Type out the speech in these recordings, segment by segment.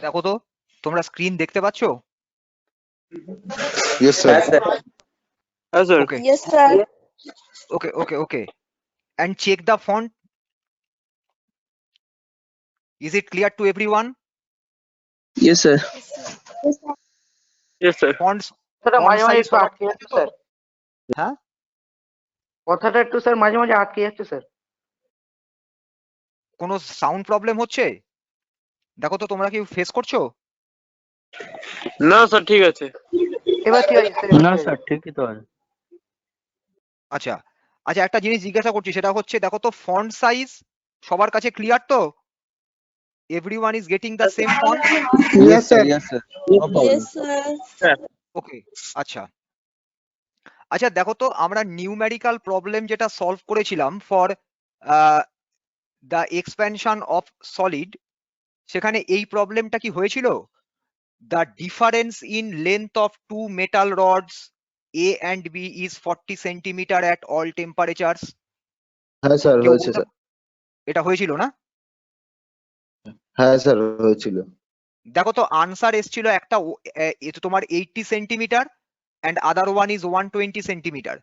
দেখো তো তোমরা স্ক্রিন দেখতে পাচ্ছো? Yes, sir. Yes, sir. Yes, sir. Okay, Yes, sir. okay. And check the font. Is it clear to everyone? Yes, sir. Yes, sir. Yes, sir. Fonts, কথাটা font মাঝে মাঝে size একটু সবার আটকে যাচ্ছে তো? স্যার, হ্যাঁ, কথাটা একটু স্যার মাঝে মাঝে আটকে যাচ্ছে স্যার। কোনো সাউন্ড প্রবলেম হচ্ছে? দেখো তো তোমরা কি ফেস করছো? না স্যার, ঠিক আছে। এবার ঠিক আছে স্যার, এবার না ঠিক আছে। স্যার, ঠিকই তো আছে। আচ্ছা আচ্ছা, একটা জিনিস জিজ্ঞাসা করছি, সেটা হচ্ছে দেখো তো ফন্ট সাইজ সবার কাছে ক্লিয়ার তো? Everyone is getting the same font? Yes, sir. Yes, sir. No problem. Yes, sir. Okay, আচ্ছা আচ্ছা, দেখো তো আমরা নিউমেরিক্যাল প্রবলেম যেটা সলভ করেছিলাম for the expansion of solid, সেখানে এই প্রবলেমটা কি হয়েছিল? The difference in length of two metal rods A and B is 40 centimetre at all temperatures. হ্যাঁ স্যার কেউ হয়েছে বলতে- স্যার। এটা হয়েছিল না? হ্যাঁ স্যার হয়েছিল। দেখো তো আনসার এসেছিল একটা এ তো তোমার 80 centimetre and other one is 120 centimetre.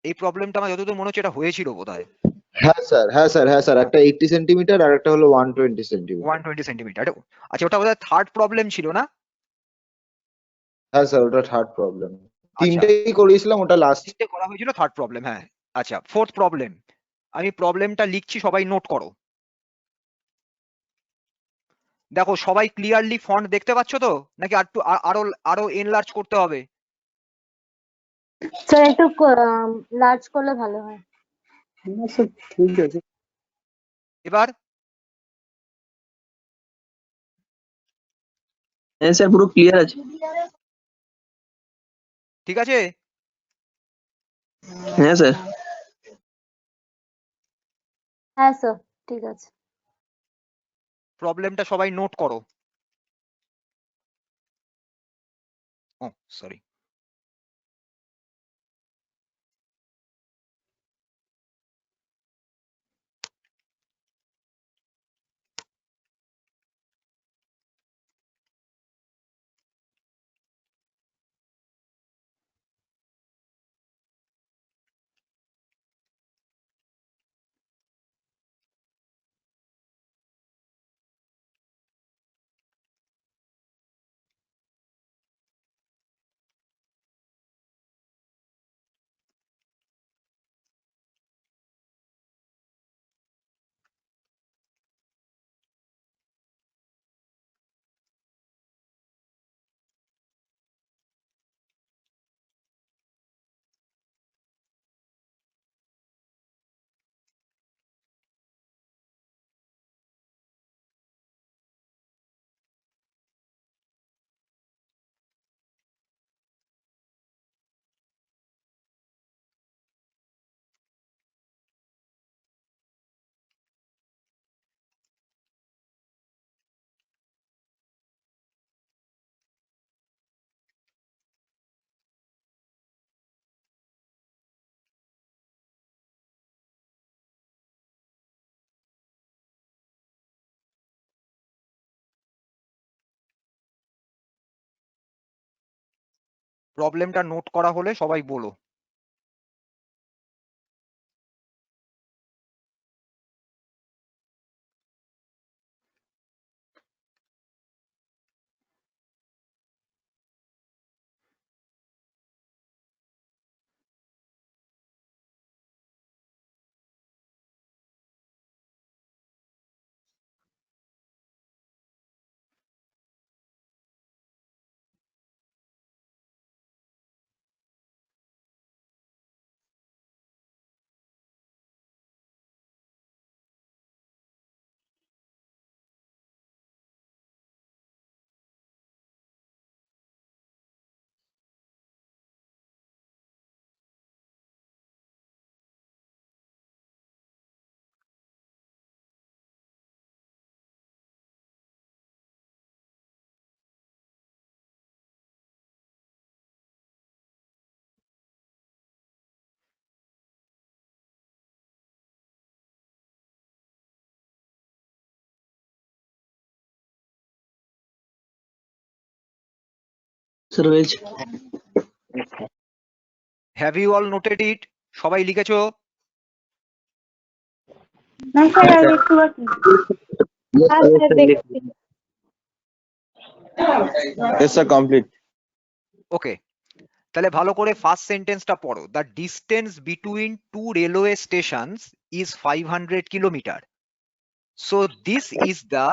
এই প্রবলেমটা আমার যতদূর মনে হচ্ছে এটা হয়েছিল বোধহয় হ্যাঁ স্যার একটা 80 সেন্টিমিটার আর একটা হলো 120 সেন্টিমিটার। 120 সেন্টিমিটার। আচ্ছা, ওটা বোধহয় থার্ড প্রবলেম ছিল না? হ্যাঁ স্যার ওটা থার্ড প্রবলেম। আচ্ছা, তিনটেই করিয়েছিলাম, ওটা লাস্ট। তিনটে করা হয়েছিল, থার্ড প্রবলেম, হ্যাঁ। আচ্ছা, ফোর্থ প্রবলেম, আমি প্রবলেমটা লিখছি, সবাই নোট করো। দেখো সবাই ক্লিয়ারলি ফন্ট দেখতে পাচ্ছ তো, নাকি আরো আরো এনলার্জ করতে হবে? স্যার একটু লার্জ করলে ভালো হয়। ঠিক আছে। এবার হ্যাঁ স্যার, পুরো ক্লিয়ার আছে। ঠিক আছে? হ্যাঁ স্যার। হ্যাঁ স্যার, ঠিক আছে। প্রবলেমটা সবাই নোট করো। ও সরি, প্রবলেমটা নোট করা হলে সবাই বলো। স্যার হয়েছে। হ্যাভ ইউ অল নোটেড ইট? সবাই লিখেছো? না স্যার আর একটু বাকি। হ্যাঁ স্যার দেখছি। Yes sir, complete. ওকে, তাহলে ভালো করে ফার্স্ট সেন্টেন্সটা পড়ো। The distance between two railway stations is 500 kilometre. So this is the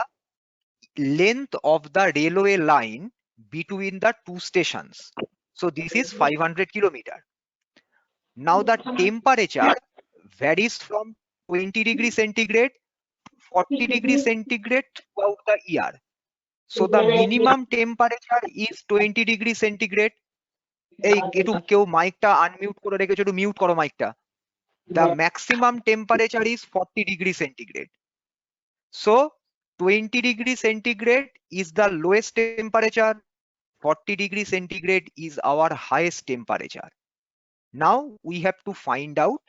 length of the railway line between the two stations. So this is 500 kilometer. Now the temperature varies from 20 degree centigrade to 40 degree centigrade throughout the year. So the minimum temperature is 20 degree centigrade. এই একটু কেউ মাইকটা unmute করে রেখেছো, একটু mute করো মাইকটা। The maximum temperature is 40 degree centigrade. So 20 degree centigrade is the lowest temperature. 40 degree centigrade is our highest temperature. Now we have to find out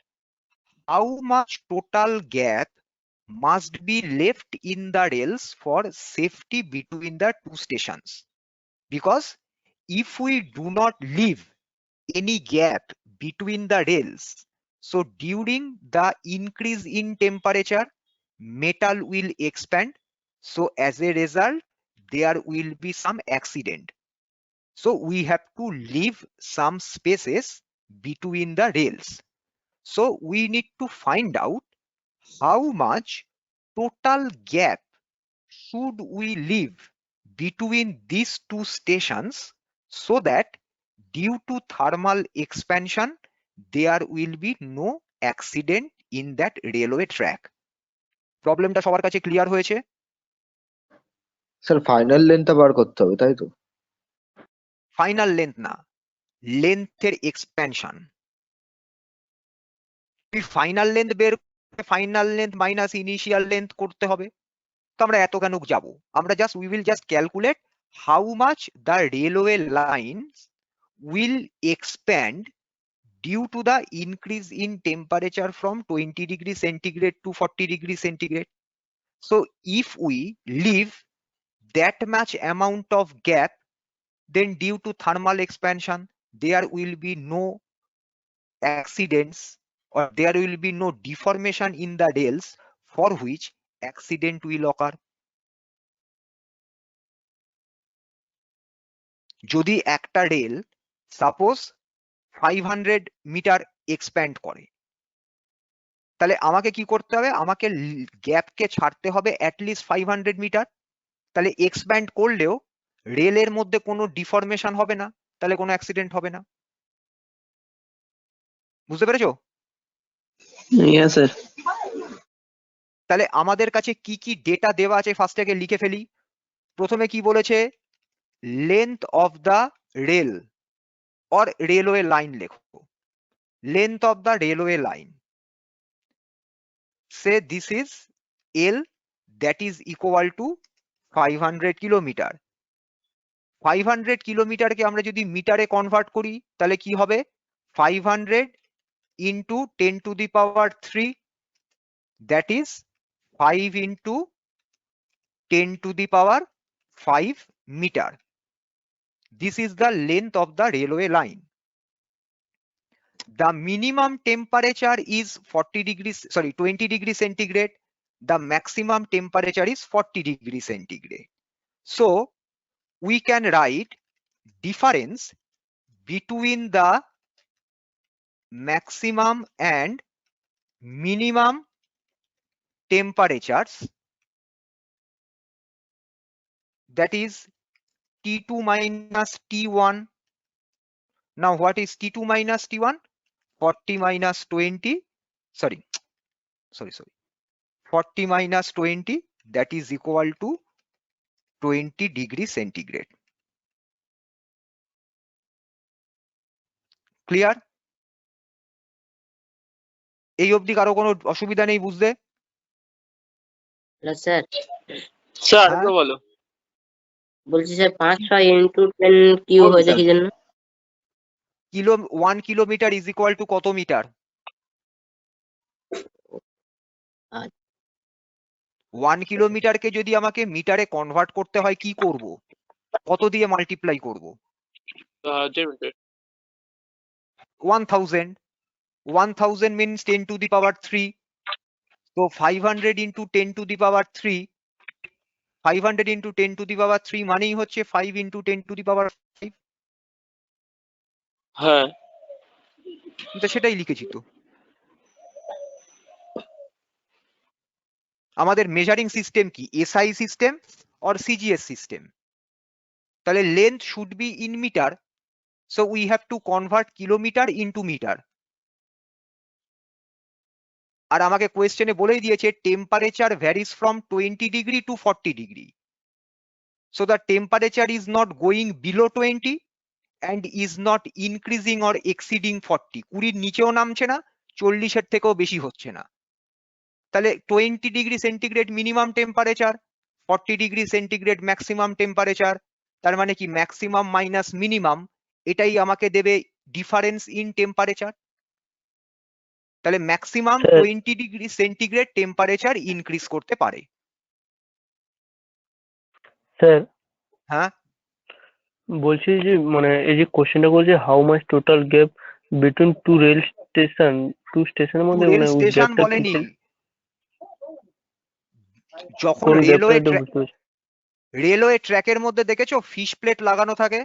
how much total gap must be left in the rails for safety between the two stations. Because if we do not leave any gap between the rails, so during the increase in temperature, metal will expand. So as a result, there will be some accident. So we have to leave some spaces between the rails. So we need to find out how much total gap should we leave between these two stations so that due to thermal expansion, there will be no accident in that railway track. প্রবলেমটা সবার কাছে clear হয়েছে? Sir final লেন্থটা বার করতে হবে তাই তো? Final length না, লেন্থের expansion. Final length বের করে final length minus initial length করতে হবে। তো আমরা এত কেন যাব? আমরা just we will just calculate how much the railway lines will expand due to the increase in temperature from 20 degree centigrade to 40 degree centigrade. So if we leave that much amount of gap, then due to thermal expansion, there will be no accidents or there will be no deformation in the rails for which accident will occur. যদি একটা rail suppose 500 metre expand করে, তাহলে আমাকে কি করতে হবে? আমাকে গ্যাপকে ছাড়তে হবে অ্যাটলিস্ট 500 মিটার। তাহলে এক্সপ্যান্ড করলেও রেলের মধ্যে কোনো ডিফরমেশন হবে না, তাহলে কোনো অ্যাক্সিডেন্ট হবে না। বুঝতে পেরেছো? Yes sir. তাহলে আমাদের কাছে কি কি ডেটা দেওয়া আছে ফার্স্ট থেকে লিখে ফেলি। প্রথমে কি বলেছে? Length of the rail or railway line লেখো। Length of the railway line, say this is L, that is equal to 500 kilometre. 500 কিলোমিটারকে আমরা যদি মিটারে কনভার্ট করি তাহলে কি হবে? 500 into 10 to the power 3, that is 5 into 10 to the power 5 meter. This is the length of the railway line. The minimum temperature is 20 degrees centigrade. The maximum temperature is 40 degrees centigrade. So we can write difference between the maximum and minimum temperatures, that is T2 minus T1. Now what is T2 minus T1? 40 minus 20, sorry 40 minus 20, that is equal to 20 degree centigrade. Clear? এই অবধি কারো কোনো অসুবিধা নেই বুঝতে? Hello sir, sir হ্যাঁ? আরেকবার বলো। বলছি স্যার 500 ইন্টু 10 কিউ বলুন হয়েছে স্যার। কি জন্য? 1 কিলোমিটার ইজ ইকুয়াল টু কত মিটার? 1 কিলোমিটারকে যদি আমাকে মিটারে কনভার্ট করতে হয় কি করব? কত দিয়ে মাল্টিপ্লাই করব? Just 1000. 1000 means 10 to the power 3. So 500 into 10 to the power 3. 500 into 10 to the power 3 মানেই হচ্ছে 5 into 10 to the power 5. হ্যাঁ তো সেটাই লিখেছি তো। আমাদের মেজারিং সিস্টেম কি, SI system or CGS system? তাহলে length should be in metre, so we have to convert kilometre into metre. আর আমাকে কোয়েশ্চেনে বলেই দিয়েছে temperature varies from 20 degree to 40 degree. So the temperature is not going below 20 and is not increasing or exceeding 40, 20 নিচেও নামছে না, 40 থেকেও বেশি হচ্ছে না। তাহলে 20 degree centigrade minimum temperature, 40 degree centigrade maximum temperature. তার মানে কি ম্যাক্সিমাম মাইনাস মিনিমাম, এটাই আমাকে দেবে ডিফারেন্স ইন টেম্পারেচার। তাহলে maximum 20 degree centigrade temperature increase করতে পারে। স্যার হ্যাঁ, বলছি যে মানে এই যে কোশ্চেনটা বলছে how much total gap between two rail station, two স্টেশনের মধ্যে রেল মানে ওই স্টেশন গ্যাপটা বলেনি, যখন কোন রেলওয়ে গ্যাপটা বুঝতে পারছি। রেলওয়ে ট্র্যাকের মধ্যে দেখেছো ফিশ প্লেট লাগানো থাকে?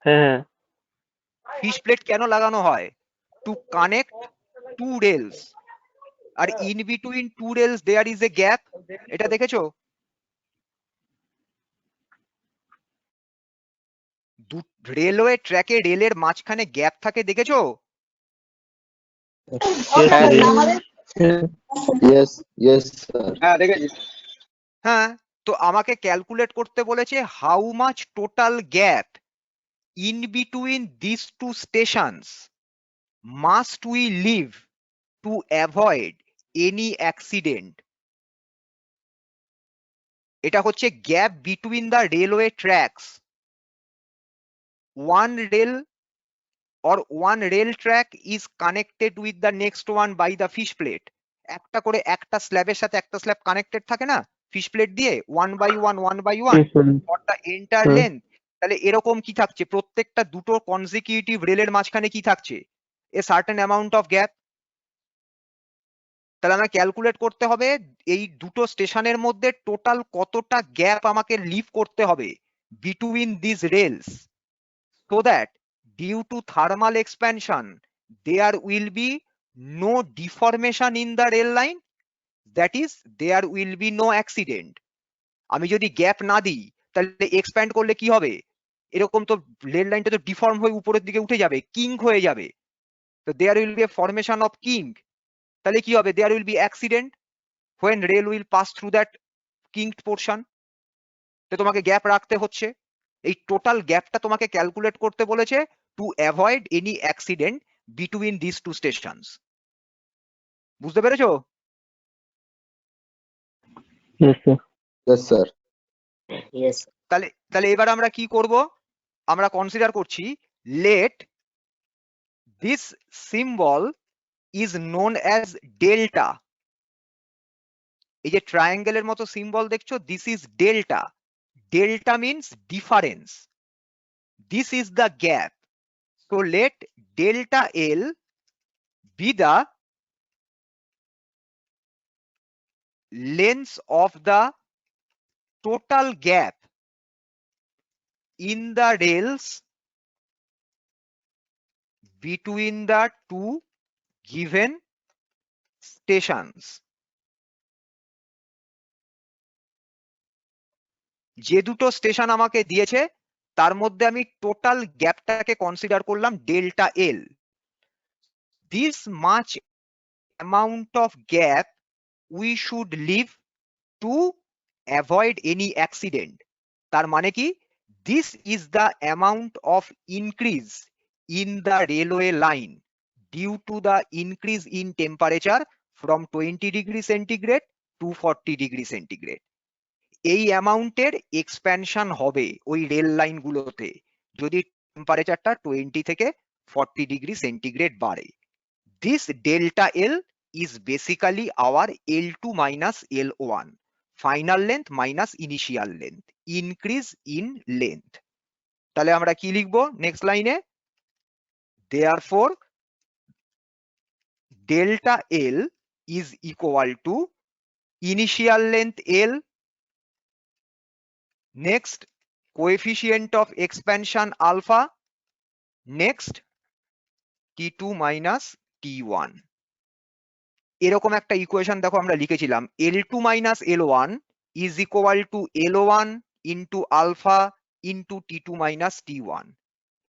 হ্যাঁ হ্যাঁ ফিশ প্লেট কেন লাগানো হয়? টু কানেক্ট টু রেলস, আর in between two rails there is a gap. এটা দেখেছো? রেলওয়ে ট্র্যাকে রেলের মাঝখানে গ্যাপ থাকে, দেখেছো? Yes, yes, sir. হ্যাঁ দেখেছি হ্যাঁ, তো আমাকে ক্যালকুলেট করতে বলেছে how much total gap in between this two stations must we leave to avoid any accident. এটা হচ্ছে gap between the railway tracks. one rail track is connected with the next one by the fish plate. একটা করে একটা স্ল্যাবের সাথে একটা slab connected থাকে না fish plate দিয়ে, 1 by 1 for the entire hmm. Length. তাহলে এরকম কি থাকছে, প্রত্যেকটা দুটো কনজিকিউটিভ রেলের মাঝখানে কি থাকছে, a certain amount of gap. তাহলে আমাকে ক্যালকুলেট করতে হবে এই দুটো স্টেশনের মধ্যে টোটাল কতটা গ্যাপ আমাকে লিভ করতে হবে between this rails, so that due to thermal expansion there will be no deformation in the rail line, that is there will be no accident. আমি যদি গ্যাপ না দিই তাহলে এক্সপ্যান্ড করলে কি হবে, এরকম তো রেল লাইনটা তো ডিফর্ম হয়ে উপরের দিকে উঠে যাবে, কিঙ্ক হয়ে যাবে। তো there will be a formation of kink, তাহলে কি হবে, there will be accident when rail will pass through that kinked portion. তো তোমাকে গ্যাপ রাখতে হচ্ছে, এই টোটাল গ্যাপটা তোমাকে ক্যালকুলেট করতে বলেছে to avoid any accident between this two stations. বুঝতে পেরেছো? Yes, sir. Yes, sir. Yes. তাহলে এবার আমরা কি করব, আমরা কনসিডার করছি let this symbol is known as delta. এই যে ট্রায়াঙ্গেলের মতো সিম্বল দেখছো, this is delta. Delta means difference, this is the gap. So let delta L be the length of the total gap in the rails between the two given stations. যে দুটো station আমাকে দিয়েছে তার মধ্যে আমি total গ্যাপটাকে consider করলাম delta L. This much amount of gap we should leave to avoid any accident. তার মানে কি, this is the amount of increase in the railway line due to the increase in temperature from 20 degree centigrade to 40 degree centigrade. এই অ্যামাউন্টের expansion হবে ওই rail line গুলোতে যদি টেম্পারেচারটা 20 থেকে 40 ডিগ্রি সেন্টিগ্রেড বাড়ে। This delta L is basically our L2 minus L1, final length minus initial length, increase in length. তাহলে আমরা কি লিখবো নেক্সট লাইনে? Therefore delta L is equal to initial length L, next coefficient of expansion alpha, next T2 minus T1। এরকম একটা equation দেখো আমরা লিখেছিলাম, L2 minus L1 is equal to L1 into alpha into T2 minus T1।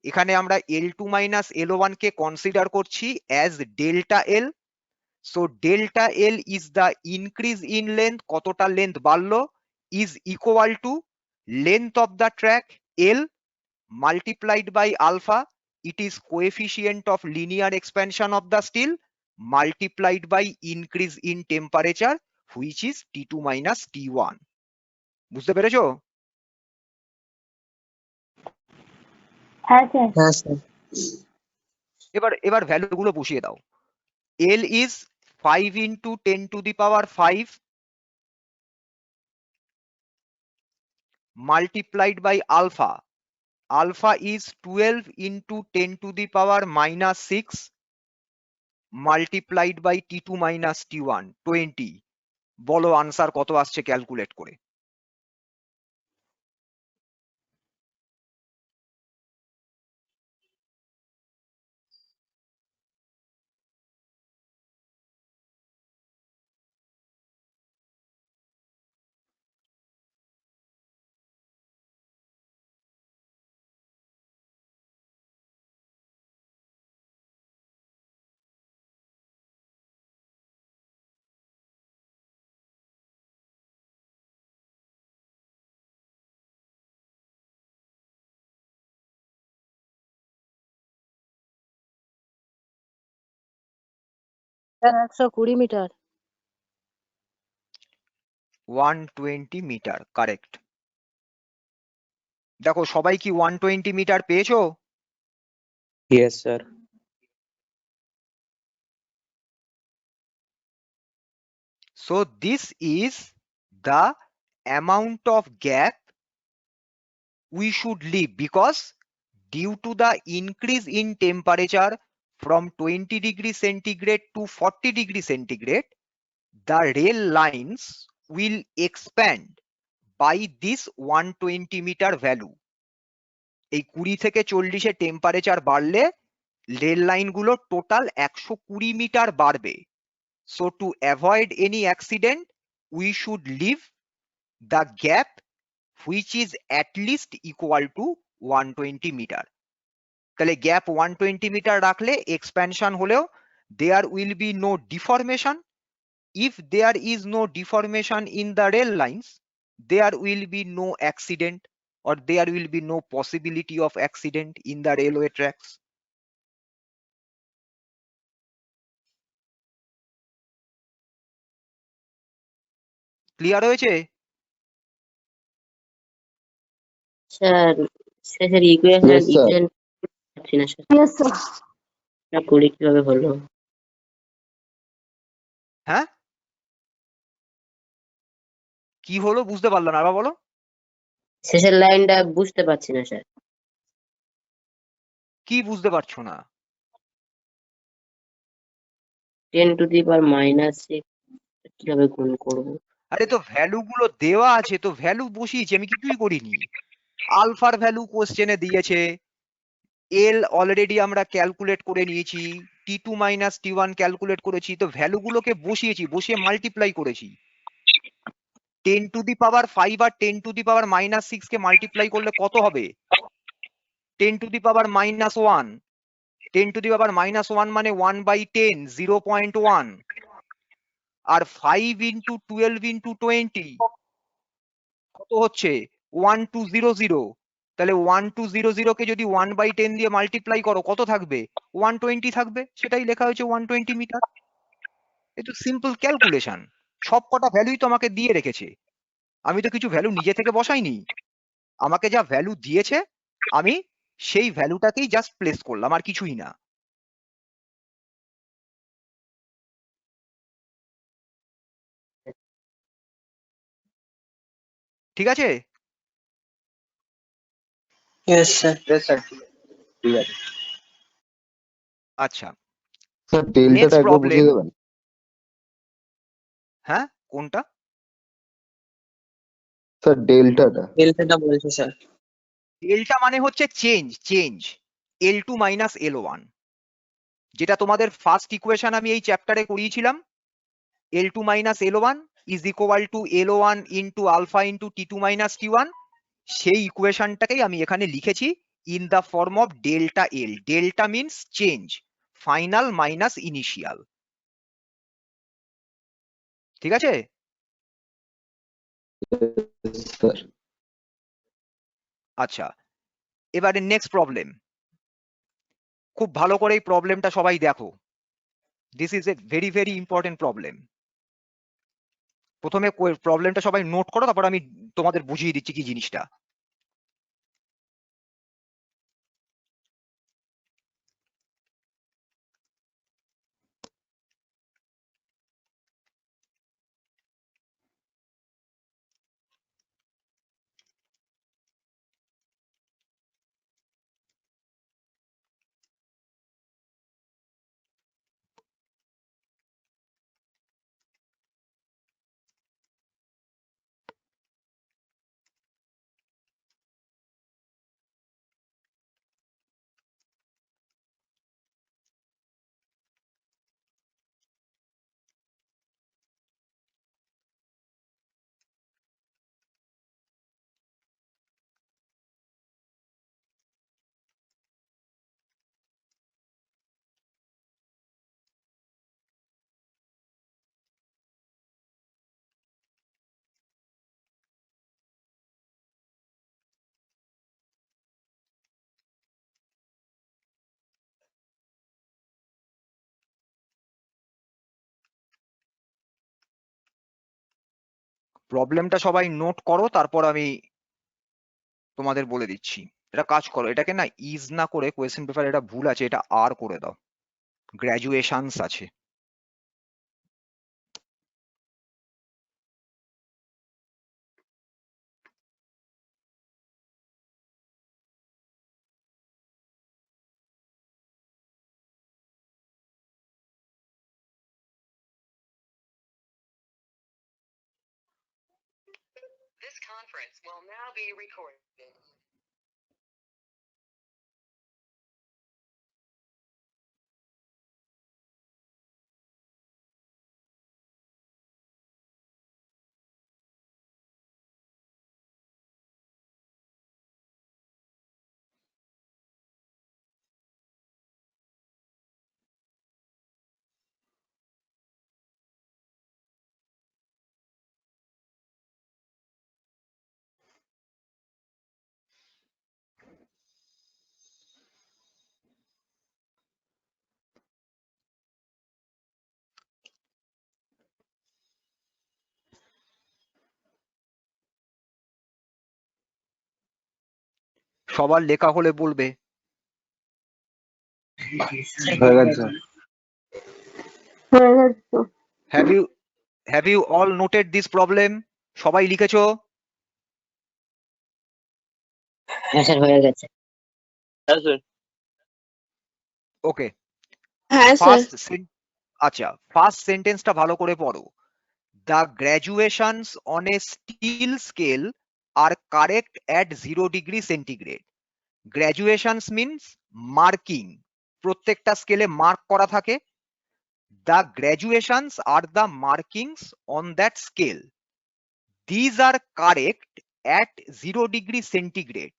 এখানে আমরা L2 minus L1 কে consider করছি as delta L. So delta L is the increase in length, কতটা লেন্থ বাড়লো, is equal to length of the track L multiplied by alpha, it is coefficient of linear expansion of the steel multiplied by increase in temperature which is T2 minus T1। বুঝতে পেরেছো? হ্যাঁ sir. হ্যাঁ sir. এবার value গুলো বসিয়ে দাও। L is 5 into 10 to the power 5 multiplied by alpha. Alpha is 12 into 10 to the power minus 6 multiplied by T2 minus T1 20। বলো answer কত আসছে ক্যালকুলেট করে? Sir 120 metre. 120 metre correct. দেখো সবাই কি 120 মিটার পেয়েছো? Yes, sir. So this is the amount of gap we should leave, because due to the increase in temperature from 20 degree centigrade to 40 degree centigrade, the rail lines will expand by this 120 meter value। এই 20 থেকে 40 temperature বাড়লে rail line গুলো total 120 metre বাড়বে। So to avoid any accident, we should leave the gap which is at least equal to 120 meter। তাহলে gap 120 metre রাখলে expansion হলেও there will be no deformation। If there is no deformation in the rail lines, there will be no accident or there will be no possibility of accident in the railway tracks। Clear হয়েছে? Sir sir equation Yes, sir. পাচ্ছি না sir, yes sir. এটা করি কিভাবে হলো? হ্যাঁ কি হলো বুঝতে পারলাম না, আবার বলো। শেষের লাইনটা বুঝতে পারছি না স্যার। কি বুঝতে পারছো না? 10 টু দি পাওয়ার -6 কিভাবে গুণ করব? আরে তো ভ্যালু গুলো দেওয়া আছে, তো ভ্যালু বসিয়েছি, আমি কিছুই করিনি। আলফার ভ্যালু কোশ্চেনে দিয়েছে, এল অলরেডি আমরা ক্যালকুলেট করে নিয়েছি, T2 মাইনাস T1 ক্যালকুলেট করেছি, তো ভ্যালু গুলোকে বসিয়েছি, বসিয়ে মাল্টিপ্লাই করেছি। 10 টু দি পাওয়ার 5 আর 10 টু দি পাওয়ার -6 কে মাল্টিপ্লাই করলে কত হবে? 10 to the power -1। 10 to the power -1 মানে 1/10 0.1, আর 5 ইন্টু 12 ইন্টু 20 কত হচ্ছে? 1200। তাহলে 1200 কে যদি 1/10 দিয়ে মাল্টিপ্লাই করো কত থাকবে? 120 থাকবে, সেটাই লেখা হয়েছে 120 মিটার। এ তো সিম্পল ক্যালকুলেশন, সব কটা ভ্যালুই তো আমাকে দিয়ে রেখেছে, আমি তো কিছু ভ্যালু নিজে থেকে বসাইনি। আমাকে যা ভ্যালু দিয়েছে আমি সেই ভ্যালুটাকেই জাস্ট প্লেস করলাম, আর কিছুই না। ঠিক আছে? Yes, sir. Yes, sir. ঠিক আছে আচ্ছা, স্যার ডেল্টাটা নেক্সট একবার প্রবলেম। বুঝিয়ে দেবেন হ্যাঁ, কোনটা? স্যার ডেল্টাটা ডেল্টাটা বলছে স্যার। ডেল্টা মানে হচ্ছে চেঞ্জ L2 মাইনাস L1, যেটা তোমাদের ফার্স্ট ইকুয়েশন আমি এই চ্যাপ্টারে করিয়েছিলাম। L2 minus L1 is equal to L1 into alpha into T2 minus T1। সেই ইকুয়েশনটাকেই আমি এখানে লিখেছি in the form of delta L. Delta means change, final minus initial. ঠিক আছে? স্যার আচ্ছা, এবারে নেক্সট প্রবলেম। খুব ভালো করে এই প্রবলেমটা সবাই দেখো। This is a very very important problem. প্রথমে প্রবলেমটা সবাই নোট করো, তারপর আমি তোমাদের বুঝিয়ে দিচ্ছি কি জিনিসটা। প্রবলেমটা সবাই নোট করো, তারপর আমি তোমাদের বলে দিচ্ছি। এটা কাজ করো, এটাকে না ইজ না করে, কোয়েশ্চেন পেপার এটা ভুল আছে, এটা আর করে দাও। গ্র্যাজুয়েশনস আছে। সবার লেখা হলে বলবে। হয়ে গেছে হয়ে গেছে। Have you all noted this problem? সবাই লিখেছো? হ্যাঁ স্যার হয়ে গেছে। হ্যাঁ স্যার। ওকে, হ্যাঁ স্যার। আচ্ছা, ফার্স্ট সেন্টেন্সটা ভালো করে পড়ো। The graduations on a steel scale are correct at 0 degree centigrade. Graduations means marking. প্রত্যেকটা স্কেলে মার্ক করা থাকে। The graduations are the markings on that scale. These are correct at 0 degree centigrade.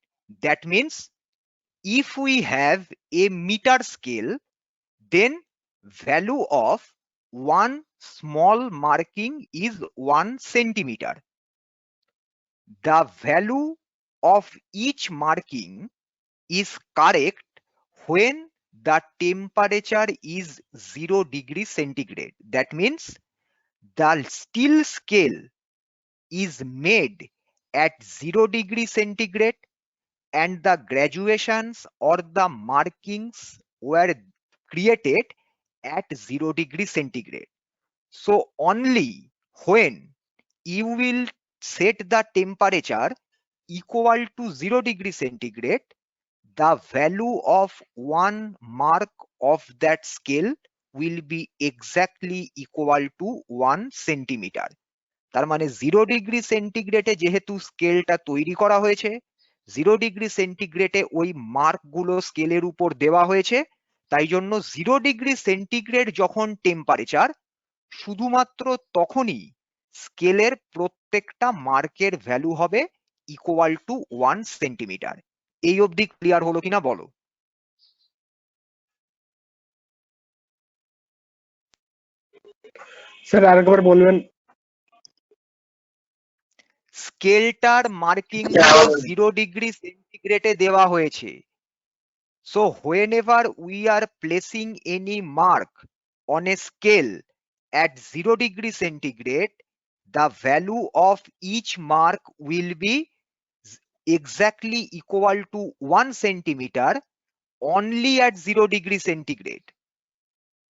That means if we have a meter scale, then value of one small marking is 1 centimeter. The value of each marking is correct when the temperature is 0 degree centigrade. That means the steel scale is made at 0 degree centigrade and the graduations or the markings were created at 0 degree centigrade. So only when you will set the temperature equal to 0 degree centigrade, the value of 1 mark of that scale will be exactly equal to 1 centimeter. তার মানে 0 degree সেন্টিগ্রেডে যেহেতু স্কেলটা তৈরি করা হয়েছে, 0 degree সেন্টিগ্রেডে ওই mark গুলো স্কেলের উপর দেওয়া হয়েছে, তাই জন্য 0 ডিগ্রি সেন্টিগ্রেড যখন টেম্পারেচার, শুধুমাত্র তখনই স্কেলের প্রত্যেকটা মার্কের ভ্যালু হবে ইকুয়াল টু 1 সেন্টিমিটার। এই অবধি ক্লিয়ার হলো কিনা বলো? স্যার আরেকবার বলবেন। স্কেলটার মার্কিং 0 ডিগ্রি সেন্টিগ্রেডে দেওয়া হয়েছে। So whenever we are placing any mark on a scale at 0 degree centigrade, the value of each mark will be exactly equal to 1 centimeter only at 0 degree centigrade.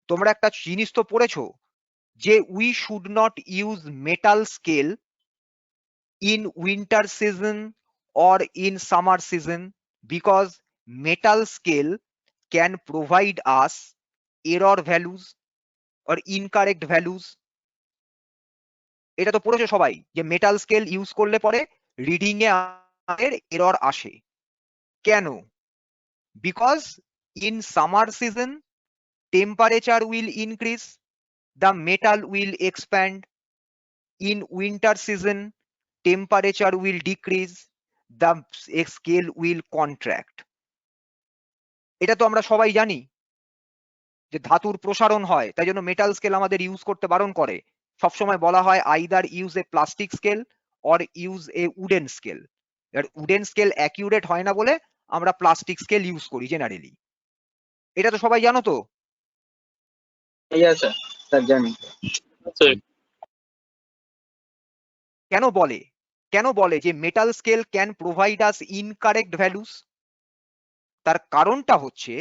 তোমরা একটা জিনিস তো পড়েছো যে we should not use metal scale in winter season or in summer season because metal scale can provide us error values or incorrect values. এটা তো পড়েছো সবাই যে মেটাল স্কেল ইউজ করলে পরে রিডিং এ আমাদের এরর আসে। কেন? Because in summer season temperature will increase, the metal will expand. In winter season temperature will decrease, the scale will contract. এটা তো আমরা সবাই জানি যে ধাতুর প্রসারণ হয়, তাই জন্য মেটাল স্কেল আমাদের ইউজ করতে বারণ করে। সবসময় বলা হয় either use a plastic scale or use a wooden scale. এর উডেন স্কেল অ্যাকিউরেট হয় না বলে আমরা প্লাস্টিক স্কেল ইউজ করি জেনারেলি। এটা তো সবাই জানো তো? স্যার জানি। স্যার কেন বলে যে metal scale can provide us incorrect values? তার কারণটা হচ্ছে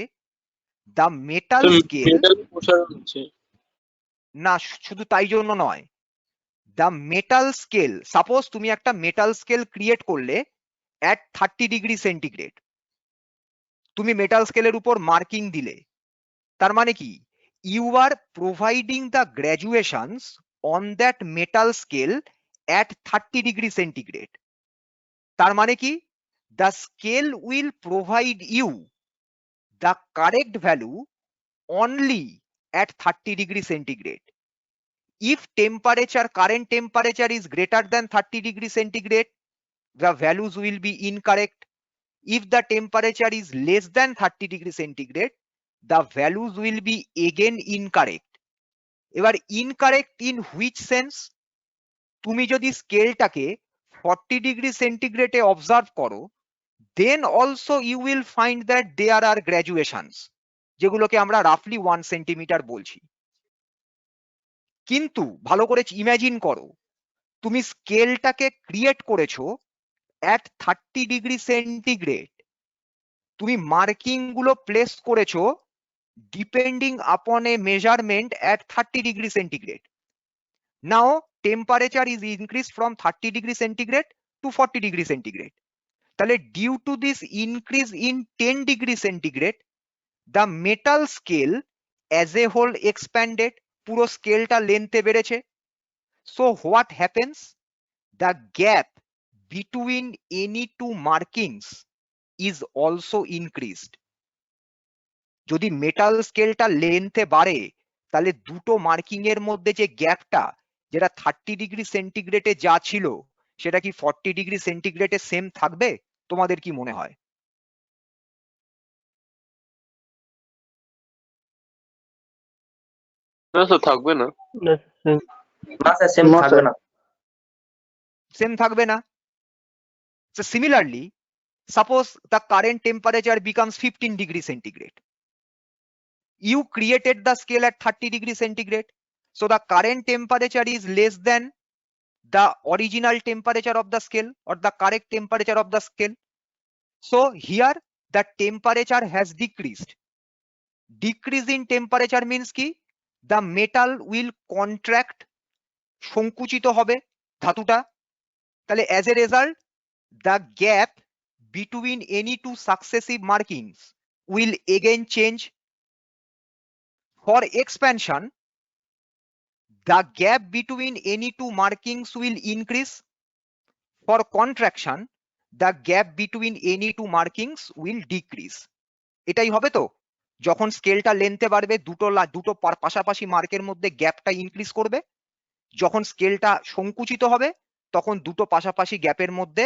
দ্য মেটাল স্কেল, মেটাল প্রসারণ হচ্ছে। না শুধু তাই জন্য নয়, দ্য মেটাল স্কেল, সাপোজ তুমি একটা মেটাল স্কেল ক্রিয়েট করলে অ্যাট 30 ডিগ্রি সেন্টিগ্রেড, তুমি মেটাল স্কেলের উপর মার্কিং দিলে, তার মানে কি you are providing the graduations on that metal scale at 30 degree centigrade. তার মানে কি the scale will provide you the correct value only at 30 degree centigrade. If current temperature is greater than 30 degree centigrade, the values will be incorrect. If the temperature is less than 30 degree centigrade, the values will be again incorrect. এবার incorrect in which sense? তুমি যদি স্কেলটাকে 40 degree সেন্টিগ্রেডে observe করো, then also you will find that there are graduations, যেগুলোকে আমরা রাফলি 1 centimetre বলছি। কিন্তু ভালো করে ইমাজিন করো, তুমি স্কেলটাকে ক্রিয়েট করেছো অ্যাট 30 ডিগ্রি সেন্টিগ্রেড, তুমি মার্কিং গুলো প্লেস করেছো depending upon a measurement at 30 degree centigrade. Now temperature is increase from 30 degree centigrade to 40 degree centigrade. তাহলে due to this increase in 10 degree centigrade, the metal scale as a whole expanded, পুরো স্কেলটা লেন্থে বেড়েছে। So what happens? The gap between any two markings is also increased. যদি metal স্কেলটা লেন্থে বাড়ে, তাহলে দুটো marking এর মধ্যে যে গ্যাপটা, যেটা 30 ডিগ্রি সেন্টিগ্রেডে যা ছিল সেটা কি 40 ডিগ্রি সেন্টিগ্রেডে সেম থাকবে? তোমাদের কি মনে হয়? না স্যার থাকবে না। না স্যার, না স্যার সেম থাকবে না। সেম থাকবে না। So similarly, suppose the current temperature becomes 15 degree centigrade. You created the scale at 30 degree centigrade. So the current temperature is less than the original temperature of the scale or the correct temperature of the scale. So here the temperature has decreased. Decrease in temperature means ki the metal will contract, সংকুচিত হবে ধাতুটা। তাহলে as a result the gap between any two successive markings will again change. For expansion, the gap between any two markings will increase. For contraction, the gap between any two markings will decrease. এটাই হবে তো, যখন স্কেলটা লেন্থে বাড়বে দুটো পাশাপাশি মার্কের মধ্যে গ্যাপটা ইনক্রিজ করবে, যখন স্কেলটা সংকুচিত হবে তখন দুটো পাশাপাশি গ্যাপের মধ্যে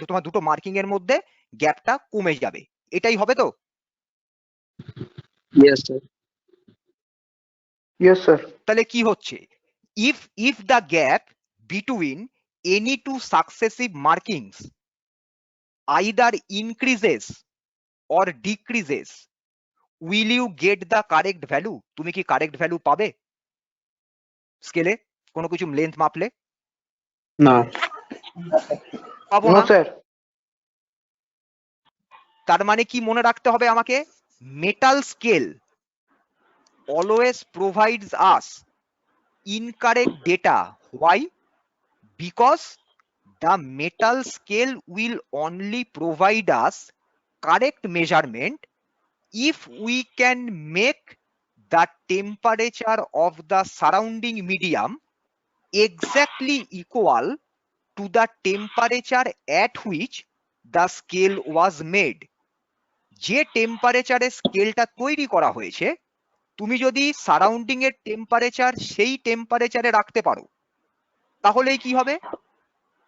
তোমার দুটো মার্কিং এর মধ্যে গ্যাপটা কমে যাবে। এটাই হবে তো? Yes, sir. Yes sir. তাহলে কি হচ্ছে, if the gap between any two successive markings either increases or decreases, will you get the correct value? তুমি কি কারেক্ট ভ্যালু পাবে স্কেলে কোনো কিছু লেন্থ মাপলে? না। পাবো নো না। স্যার। তার মানে কি মনে রাখতে হবে আমাকে, metal scale always provides us incorrect data. Why? Because the metal scale will only provide us correct measurement if we can make the temperature of the surrounding medium exactly equal to the temperature at which the scale was made. যে টেম্পারেচারে স্কেলটা তৈরি করা হয়েছে, তুমি যদি surrounding এর temperature সেই টেম্পারেচারে রাখতে পারো, তাহলেই কি হবে,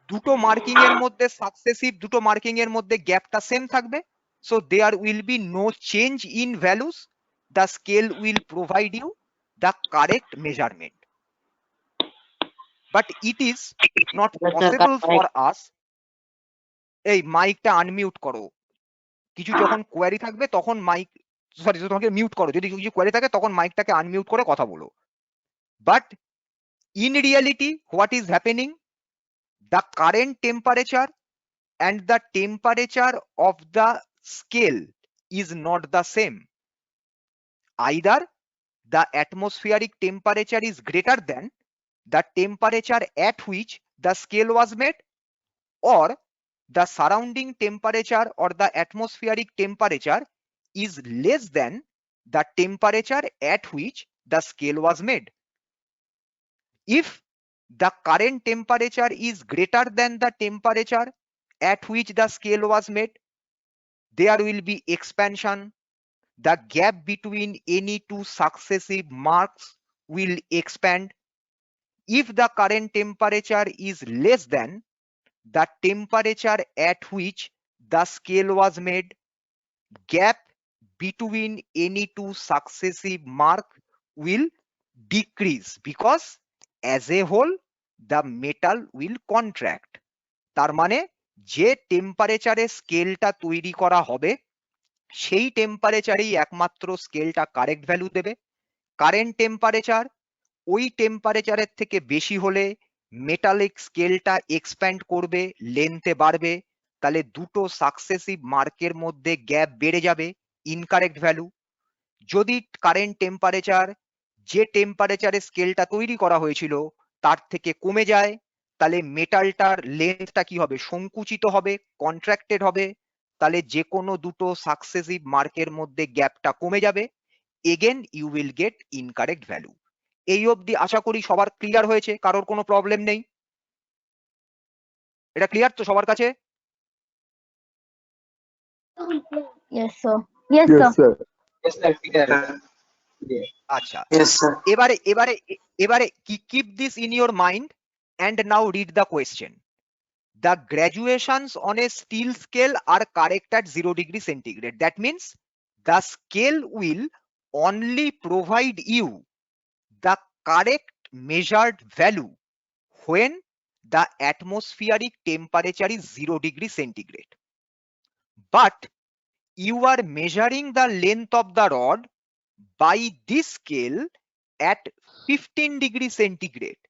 দুটো মার্কিং এর মধ্যে সাকসেসিভ দুটো মার্কিং এর মধ্যে গ্যাপটা সেম থাকবে। So there will be no change in values, the scale will provide you the correct measurement. But it is not possible for us. এই মাইকটা আনমিউট করো, কিছু যখন কোয়ারি থাকবে তখন মাইক তোমাকে মিউট করো, যদি কিছু কোয়ারি থাকে তখন মাইকটাকে আনমিউট করে কথা বলো। But in reality what is happening, the current temperature and the temperature of the scale is not the same. Either the atmospheric temperature is greater than the temperature at which the scale was made, or the surrounding temperature or the atmospheric temperature is less than the temperature at which the scale was made. If the current temperature is greater than the temperature at which the scale was made, there will be expansion. The gap between any two successive marks will expand. If the current temperature is less than the temperature at which the scale was made, gap between any two successive mark will decrease, because as a whole the metal will contract. তার মানে যে টেম্পারেচারে স্কেলটা তৈরি করা হবে সেই টেম্পারেচারেই একমাত্র স্কেলটা correct value দেবে। কারেন্ট টেম্পারেচার ওই টেম্পারেচারের থেকে বেশি হলে মেটালিক স্কেলটা এক্সপ্যান্ড করবে, লেন্থে বাড়বে, তাহলে দুটো সাকসেসিভ মার্কের মধ্যে গ্যাপ বেড়ে যাবে, ইনকারেক্ট ভ্যালু। যদি কারেন্ট টেম্পারেচার যে টেম্পারেচারে স্কেলটা তৈরি করা হয়েছিল তার থেকে কমে যায়, তাহলে মেটালটার লেন্থটা কি হবে, সংকুচিত হবে, কন্ট্রাক্টেড হবে, তাহলে যে কোনো দুটো সাকসেসিভ মার্কের মধ্যে গ্যাপটা কমে যাবে, again you will get incorrect value. এই অবধি আশা করি সবার ক্লিয়ার হয়েছে, কারোর কোনো প্রবলেম নেই? এটা ক্লিয়ার তো সবার কাছে? Yes, sir. Yes, sir. আচ্ছা, Yes, sir. এবারে keep this in your mind and now read the question. The graduations on a steel scale are correct at 0 degree centigrade. That means the scale will only provide you the correct measured value when the atmospheric temperature is 0 degree centigrade. But you are measuring the length of the rod by this scale at 15 degree centigrade.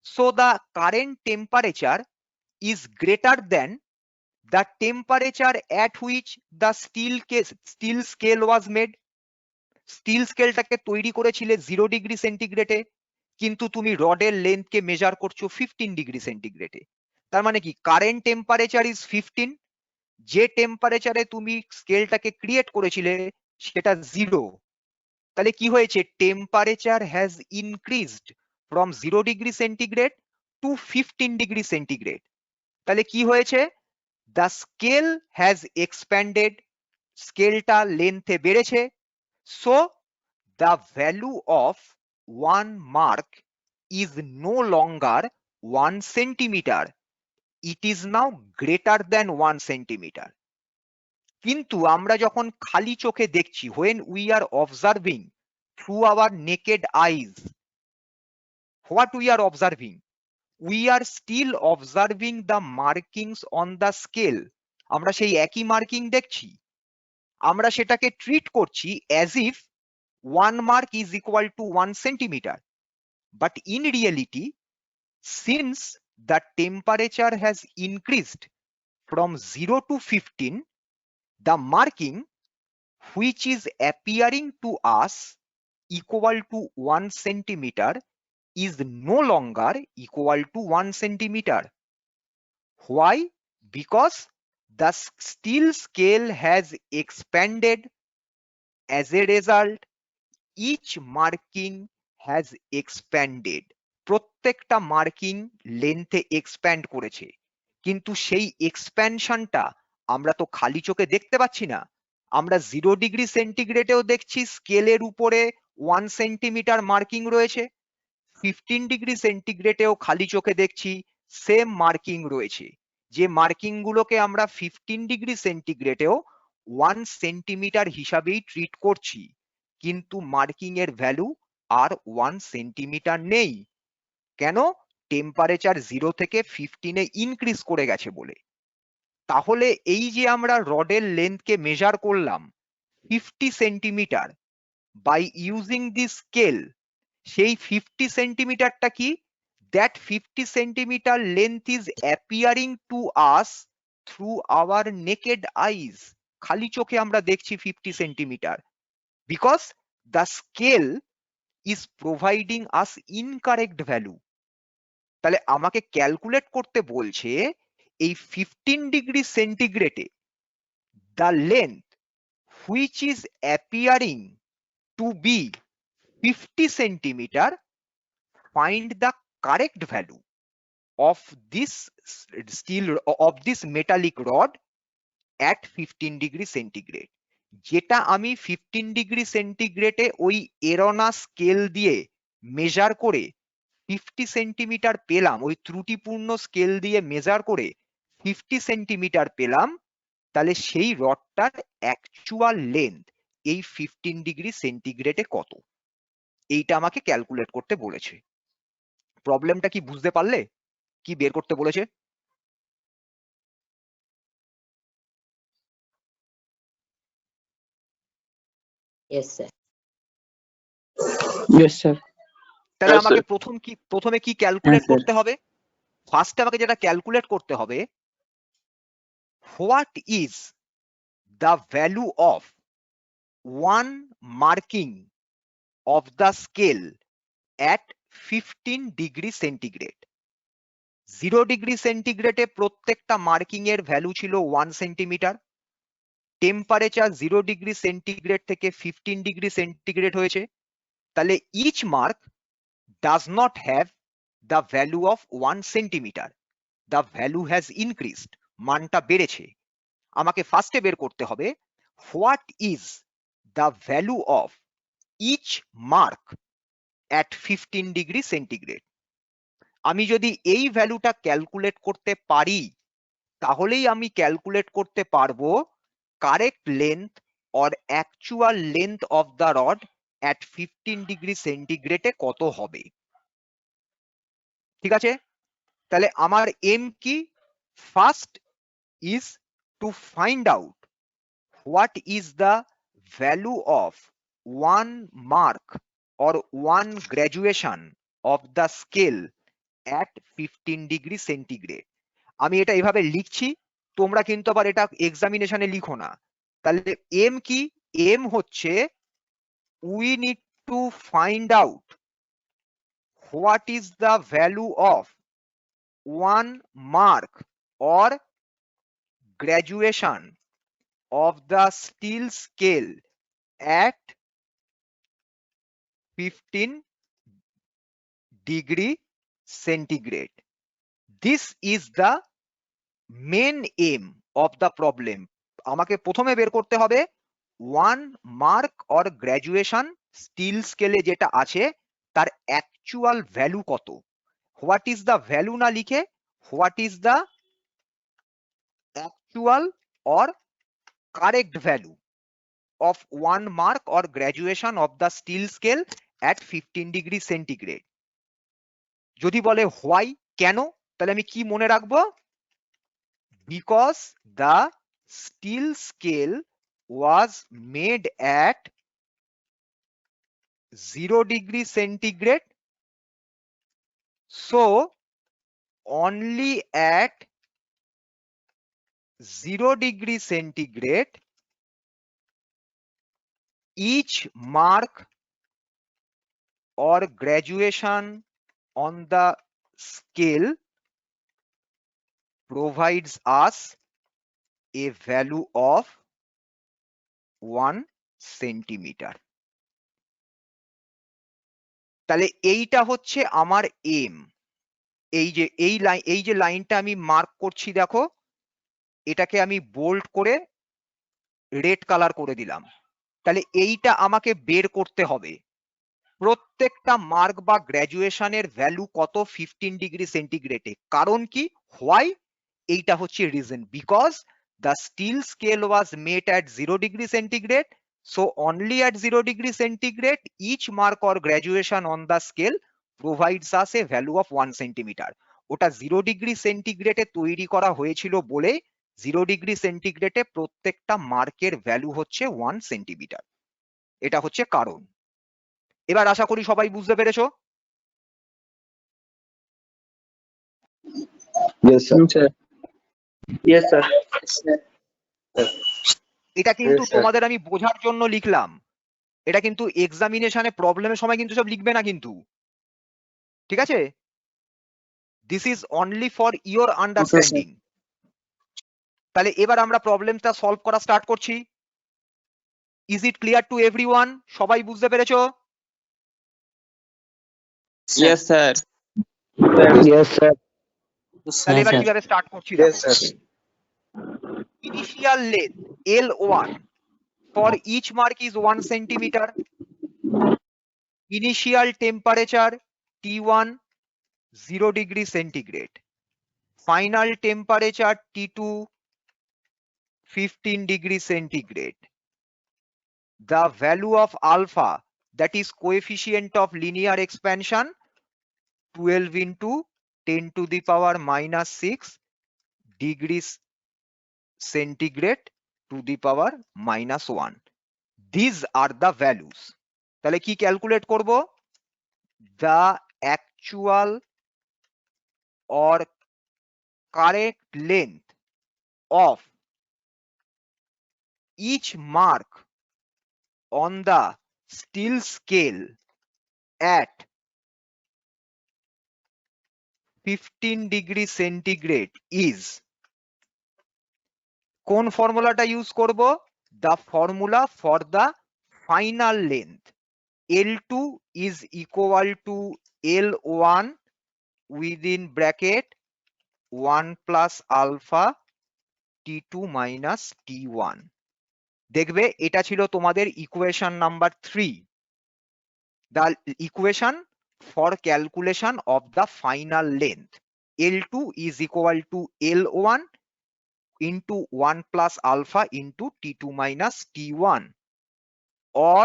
So the current temperature is greater than the temperature at which the steel scale was made. Steel স্কেলটাকে তৈরি করেছিলে 0 degree সেন্টিগ্রেডে, কিন্তু তুমি রডের লেন্থকে measure করছো 15 degree সেন্টিগ্রেডে। তার মানে কি, কারেন্ট টেম্পারেচার ইজ 15, যে টেম্পারেচারে তুমি স্কেলটাকে ক্রিয়েট করেছিলে সেটা 0, তাহলে কি হয়েছে? Temperature has increased from 0 degree centigrade two 15 degree centigrade. তাহলে কি হয়েছে? দ্য স্কেল হ্যাজ এক্সপ্যান্ডেড, স্কেলটা লেন্থে বেড়েছে। So the value of 1 mark is no longer 1 centimeter. It is now greater than 1 centimeter. কিন্তু আমরা যখন খালি চোখে দেখছি, when we are observing through our naked eyes, what we are observing? We are still observing the markings on the scale. আমরা সেই একই marking দেখছি, আমরা সেটাকে ট্রিট করছি as if 1 mark is equal to 1 centimeter. But in reality, since the temperature has increased from 0 to 15, the marking which is appearing to us equal to 1 centimeter is no longer equal to 1 centimeter. Why? Because the steel scale has expanded. As a result, each marking has expanded. প্রত্যেকটা marking লেন্থে expand করেছে, কিন্তু সেই এক্সপ্যানশনটা আমরা তো খালি চোখে দেখতে পাচ্ছি না। আমরা 0 ডিগ্রি সেন্টিগ্রেডেও দেখছি স্কেলের উপরে 1 সেন্টিমিটার মার্কিং রয়েছে, 15 ডিগ্রি সেন্টিগ্রেডেও খালি চোখে দেখছি সেম মার্কিং রয়েছে। যে মার্কিং গুলোকে আমরা 15 ডিগ্রি সেন্টিগ্রেডেও 1 সেন্টিমিটার হিসাবেই ট্রিট করছি, কিন্তু মার্কিং এর ভ্যালু আর 1 সেন্টিমিটার নেই। কেন? টেম্পারেচার 0 থেকে 15 এ ইনক্রিজ করে গেছে বলে। তাহলে এই যে আমরা রডের লেন্থকে মেজার করলাম 50 centimetre by using the scale, সেই 50 সেন্টিমিটারটা কি? That 50 centimetre length is appearing to us through our naked eyes. খালি চোখে আমরা দেখছি 50 centimetre, because the scale is providing us incorrect value. তাহলে আমাকে ক্যালকুলেট করতে বলছে এই 15 ডিগ্রি সেন্টিগ্রেডে the length which is appearing to be 50 centimeter, find the correct value of this steel, of this metallic rod at 15 degree centigrade. যেটা আমি 15 degree সেন্টিগ্রেডে ওই এরোনা scale দিয়ে মেজার করে 50 সেন্টিমিটার পেলাম, ওই ত্রুটিপূর্ণ স্কেল দিয়ে মেজার করে 50 সেন্টিমিটার পেলাম, তাহলে সেই রডটার অ্যাকচুয়াল লেন্থ এই 15 ডিগ্রি সেন্টিগ্রেডে কত, এইটা আমাকে ক্যালকুলেট করতে বলেছে। প্রবলেমটা কি বুঝতে পারলে? কি বের করতে বলেছে? Yes, sir. Yes, sir. তাহলে হ্যাঁ, আমাকে স্যার। প্রথমে কি ক্যালকুলেট হ্যাঁ, স্যার। করতে হবে? ফার্স্টে আমাকে যেটা ক্যালকুলেট করতে হবে, what is the value of 1 marking of the scale at 15 degree centigrade. 0 degree সেন্টিগ্রেডে প্রত্যেকটা মার্কিং এর ভ্যালু ছিল 1 সেন্টিমিটার। টেম্পারেচার 0 ডিগ্রি সেন্টিগ্রেড থেকে 15 ডিগ্রি সেন্টিগ্রেড হয়েছে, তাহলে each mark does not have the value of 1 centimeter. The value has increased. মানটা বেড়েছে। আমাকে ফার্স্টে বের করতে হবে what is the value of each mark at 15 degree centigrade. আমি যদি এই ভ্যালুটা ক্যালকুলেট করতে পারি, তাহলেই আমি ক্যালকুলেট করতে পারবো correct length or actual length of the rod at 15 degree সেন্টিগ্রেডে কত হবে। ঠিক আছে? তাহলে আমার এম কি? First is to find out what is the value of 1 mark or 1 graduation of the scale at 15 degree centigrade. আমি এটা এভাবে লিখছি, তোমরা কিন্তু আবার এটা এক্সামিনেশনে লিখো না। তাহলে এম কি? এম হচ্ছে we need to find out what is the value of 1 mark or graduation of the steel scale at 15 degree centigrade. This is the main aim of the problem. আমাকে প্রথমে বের করতে হবে 1 mark or graduation steel scale যেটা আছে তার actual value কত। What is the value না লিখে what is the actual or correct value of 1 mark or graduation of the steel scale at 15 degree centigrade. যদি বলে why কেন, তাহলে আমি কি মনে রাখবো? Because the steel scale was made at 0 degree centigrade, so only at 0 degree centigrade each mark or graduation on the scale provides us a value of 1 centimeter. তাহলে এইটা হচ্ছে আমার এম। এই যে লাইনটা আমি মার্ক করছি দেখো, এটাকে আমি বোল্ড করে রেড কালার করে দিলাম। তাহলে এইটা আমাকে বের করতে হবে প্রত্যেকটা মার্ক বা গ্র্যাজুয়েশনের ভ্যালু কত 15 ডিগ্রি সেন্টিগ্রেডে। কারণ কি, হোয়াই, এইটা হচ্ছে reason. Because the steel scale was made at 0 degree centigrade, so only at 0 degree centigrade each mark or graduation on the scale provides us a value of 1 centimeter. ওটা 0 degree সেন্টিগ্রেডে তৈরি করা হয়েছিল বলে 0 degree সেন্টিগ্রেডে প্রত্যেকটা মার্কের ভ্যালু হচ্ছে 1 centimetre. এটা হচ্ছে কারণ। এবার আশা করি সবাই বুঝতে পেরেছো। Yes, sir. Yes, sir. এটা কিন্তু Yes, sir. তোমাদের আমি বোঝার জন্য লিখলাম, এটা কিন্তু এক্সামিনেশনে প্রবলেমের সময় কিন্তু সব লিখবে না কিন্তু, ঠিক আছে? This is only for your understanding. তাহলে এবার আমরা প্রবলেমটা সলভ করা স্টার্ট করছি। Is it clear to everyone? সবাই বুঝতে পেরেছো? Yes, sir. Yes, sir. তাহলে এবার sir. কিভাবে স্টার্ট করছি Yes, দেখো। sir. Initial length L1 for each mark is 1 centimeter. Initial temperature T1 0 degree centigrade. Final temperature T2 15 degree centigrade. The value of alpha, that is coefficient of linear expansion, 12 into 10 to the power minus 6 degrees centigrade to the power minus 1. These are the values. তাহলে কি calculate করব? The actual or correct length of each mark on the steel scale at 15 degree centigrade is, কোন ফর্মুলাটা use করব? The formula for the final length. L2 is equal to L1 within bracket 1 plus alpha T2 minus T1. দেখবে এটা ছিল তোমাদের equation number 3, the equation for calculation of the final length. L2 is equal to L1 into 1 plus alpha into T2 minus T1, or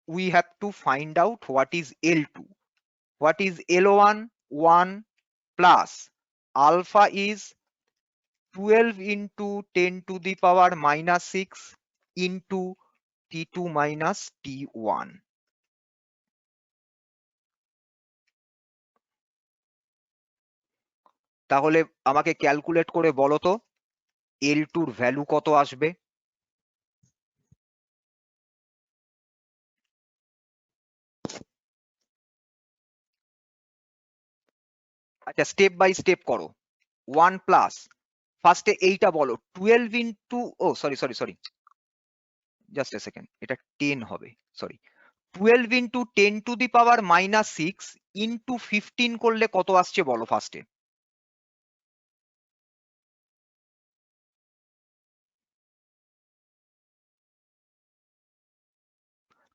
we have to find out what is L2. What is L1? 1 plus alpha is 12 into 10 to the power minus 6 into T2 minus T1. তাহলে আমাকে calculate করে বলো তো L2 এর value কত আসবে? আচ্ছা, step by step করো। 1 প্লাস ফার্স্টে এইটা বলো 12 into sorry just a second, এটা 10 হবে, sorry 12 into 10 to the power -6 into 15 করলে কত আসছে বলো ফার্স্টে।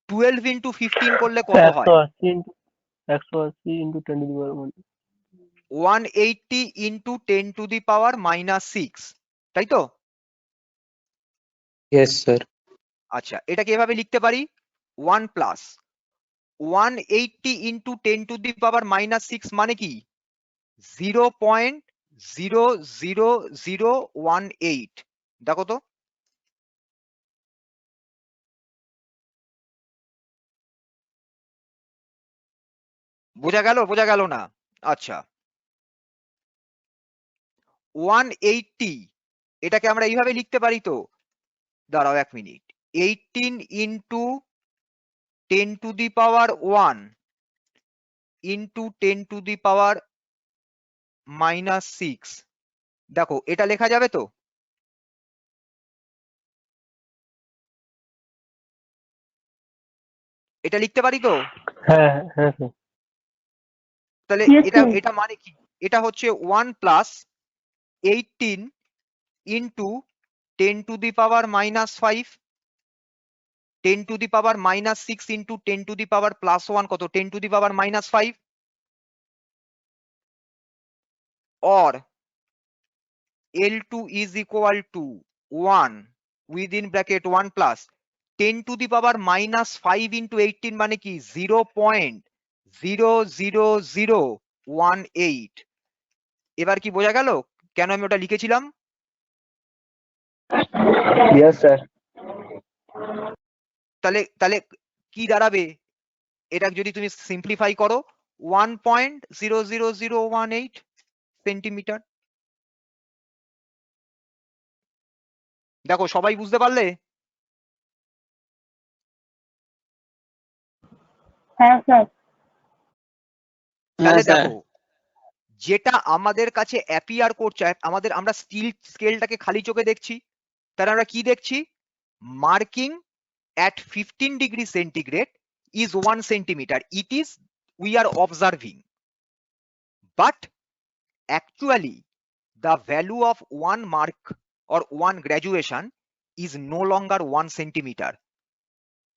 12 ইন্টু 15 করলে কত হয়? 180 into 10 to the power 180 into 10 to the power -6, তাই তো? Yes, sir. আচ্ছা, এটাকে এভাবে লিখতে পারি 1 plus 180 into 10 to the power -6 মানে কি 0.00018। দেখো তো, বোঝা গেল না? আচ্ছা, 180 এটাকে আমরা এইভাবে লিখতে পারি তো, দাঁড়াও 1 minute, 18 into 10 to the power 1 into 10 to the power -6, দেখো এটা লেখা যাবে তো? এটা লিখতে পারি তো? হ্যাঁ হ্যাঁ স্যার। তাহলে Yes, এটা sir. এটা মানে কি? এটা হচ্ছে 1 plus 18 into 10 to the power -5, 10 to the power -6 into 10 to the power +1 কত 10 to the power -5, or L2 is equal to 1 within bracket 1 plus 10 to the power -5 into 18 মানে কি 0.00018। এবার কি বোঝা গেল কেন আমি ওটা লিখেছিলাম? Yes, sir. তাহলে তাহলে কি দাঁড়াবে? এটা যদি তুমি সিম্পলিফাই করো 1.00018 সেন্টিমিটার। দেখো সবাই বুঝতে পারলে? হ্যাঁ স্যার। তাহলে স্যার। দেখো যেটা আমাদের কাছে অ্যাপিয়ার করছে, আমরা স্টিল স্কেলটাকে খালি চোখে দেখছি, তাহলে আমরা কি দেখছি? Marking at 15 degree centigrade is 1 centimeter. It is we are observing, but actually the value of 1 mark or 1 graduation is no longer 1 centimeter.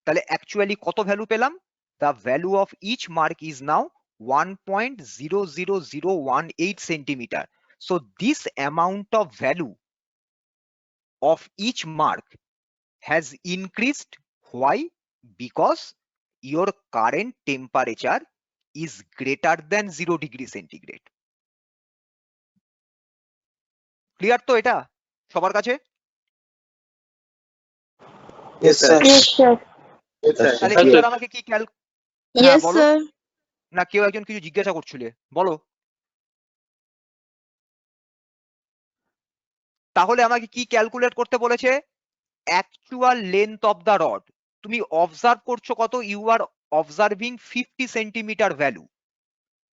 তাহলে actually কত ভ্যালু পেলাম? The value of each mark is now 1.00018 centimeter. So this amount of value of each mark has increased. Why? Because your current temperature is greater than 0 degree centigrade. Clear তো এটা সবার কাছে? Yes, sir. Yes, sir. তাহলে Yes, এবার sir. আমাকে কি হ্যাঁ Yes, বলো, sir. না কেউ একজন কিছু জিজ্ঞাসা করছিলে, বলো। তাহলে আমাকে কি ক্যালকুলেট করতে বলেছে? Actual length of the rod. তুমি অবজার্ভ করছো কত? You are observing 50 centimetre value.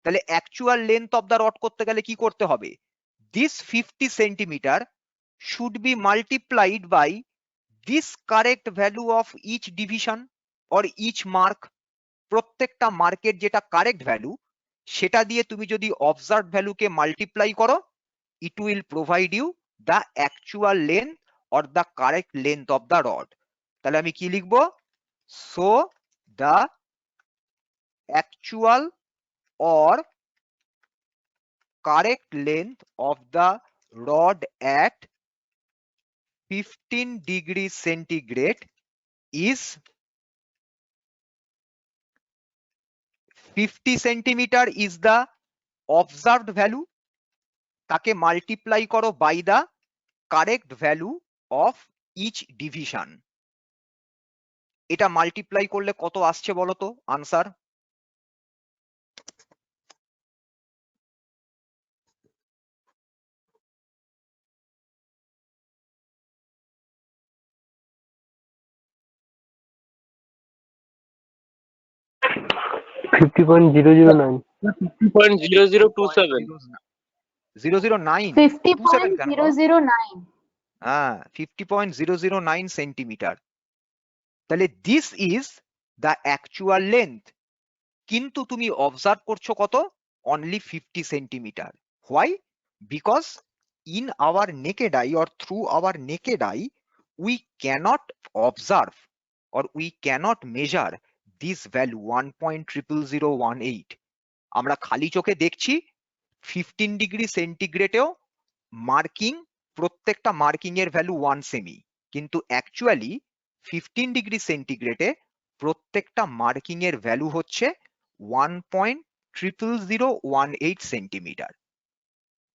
তাহলে actual length of the rod করতে গেলে কি করতে হবে? This 50 centimetre should be multiplied by this correct value of each division or each mark. প্রত্যেকটা মার্কের যেটা কারেক্ট ভ্যালু সেটা দিয়ে তুমি যদি অবজার্ভ ভ্যালুকে মাল্টিপ্লাই করো, it will provide you the actual length or the correct length of the rod. তাহলে আমি কি লিখবো? So the actual or correct length of the rod at 15 degrees centigrade is 50 centimeter is the observed value, তাকে multiply করো by the correct value of each division. এটা multiply করলে কত আসছে বলো তো আনসার? $50.009. 50.0027. 009 27 কেন বাবা? 50.009. হ্যাঁ 50.009 সেন্টিমিটার। তাহলে this is the actual length, কিন্তু তুমি অবজার্ভ করছো কত? Only 50 centimetre. Why? Because in our naked eye or through our naked eye we cannot observe or we cannot measure this value 1.00018. আমরা খালি চোখে দেখছি 15 ডিগ্রি সেন্টিগ্রেডেও মার্কিং, প্রত্যেকটা মার্কিং এর ভ্যালু 1 সেমি, কিন্তু অ্যাকচুয়ালি 15 ডিগ্রি সেন্টিগ্রেডে প্রত্যেকটা মার্কিং এর ভ্যালু হচ্ছে 1.00018 সেন্টিমিটার।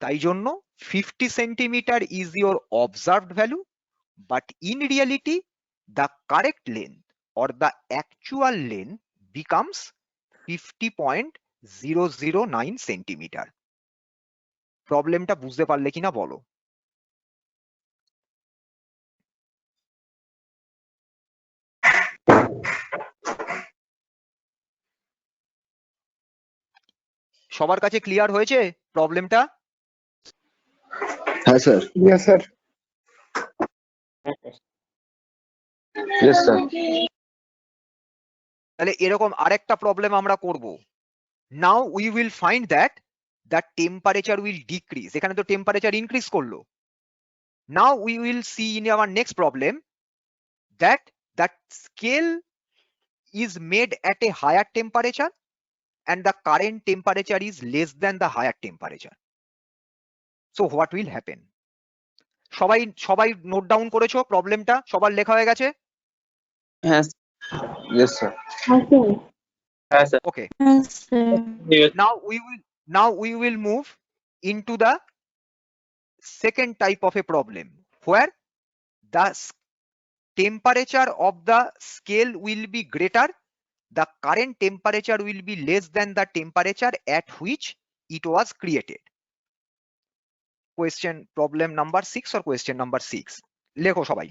তাই জন্য 50 centimetre is your observed value, but in reality the correct length or the actual length becomes 50.009 centimetre. প্রবলেমটা বুঝতে পারলে কিনা বলো? সবার কাছে ক্লিয়ার হয়েছে প্রবলেমটা? হ্যাঁ sir. Yes, sir. Yes, sir. তাহলে এরকম আরেকটা প্রবলেম আমরা করব। Now we will find that the temperature will decrease. এখানে তো টেম্পারেচার ইনক্রিজ করলো। Now we will see in our next problem that the scale is made at a higher temperature and the current temperature is less than the higher temperature. So what will happen? সবাই সবাই note down করেছো প্রবলেমটা? সবার লেখা হয়ে গেছে? হ্যাঁ Yes, sir. Okay. হ্যাঁ স্যার Okay. Yes, sir. ঠিক আছে Now we will move into the second type of a problem where the temperature of the scale will be greater, the current temperature will be less than the temperature at which it was created. Question problem number 6 or question number 6? লেখো সবাই।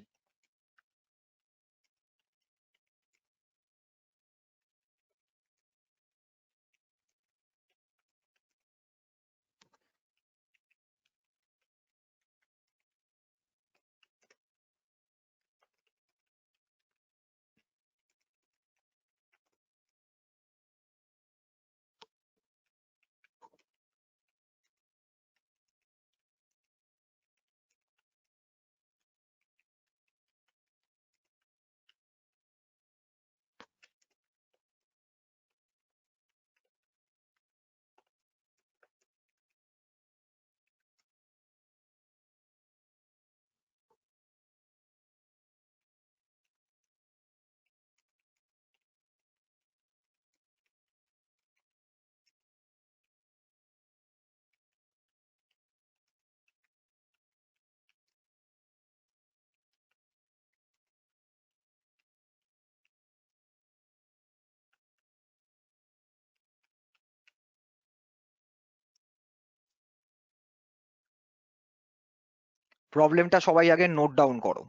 প্রবলেমটা সবাই আগে note down করো।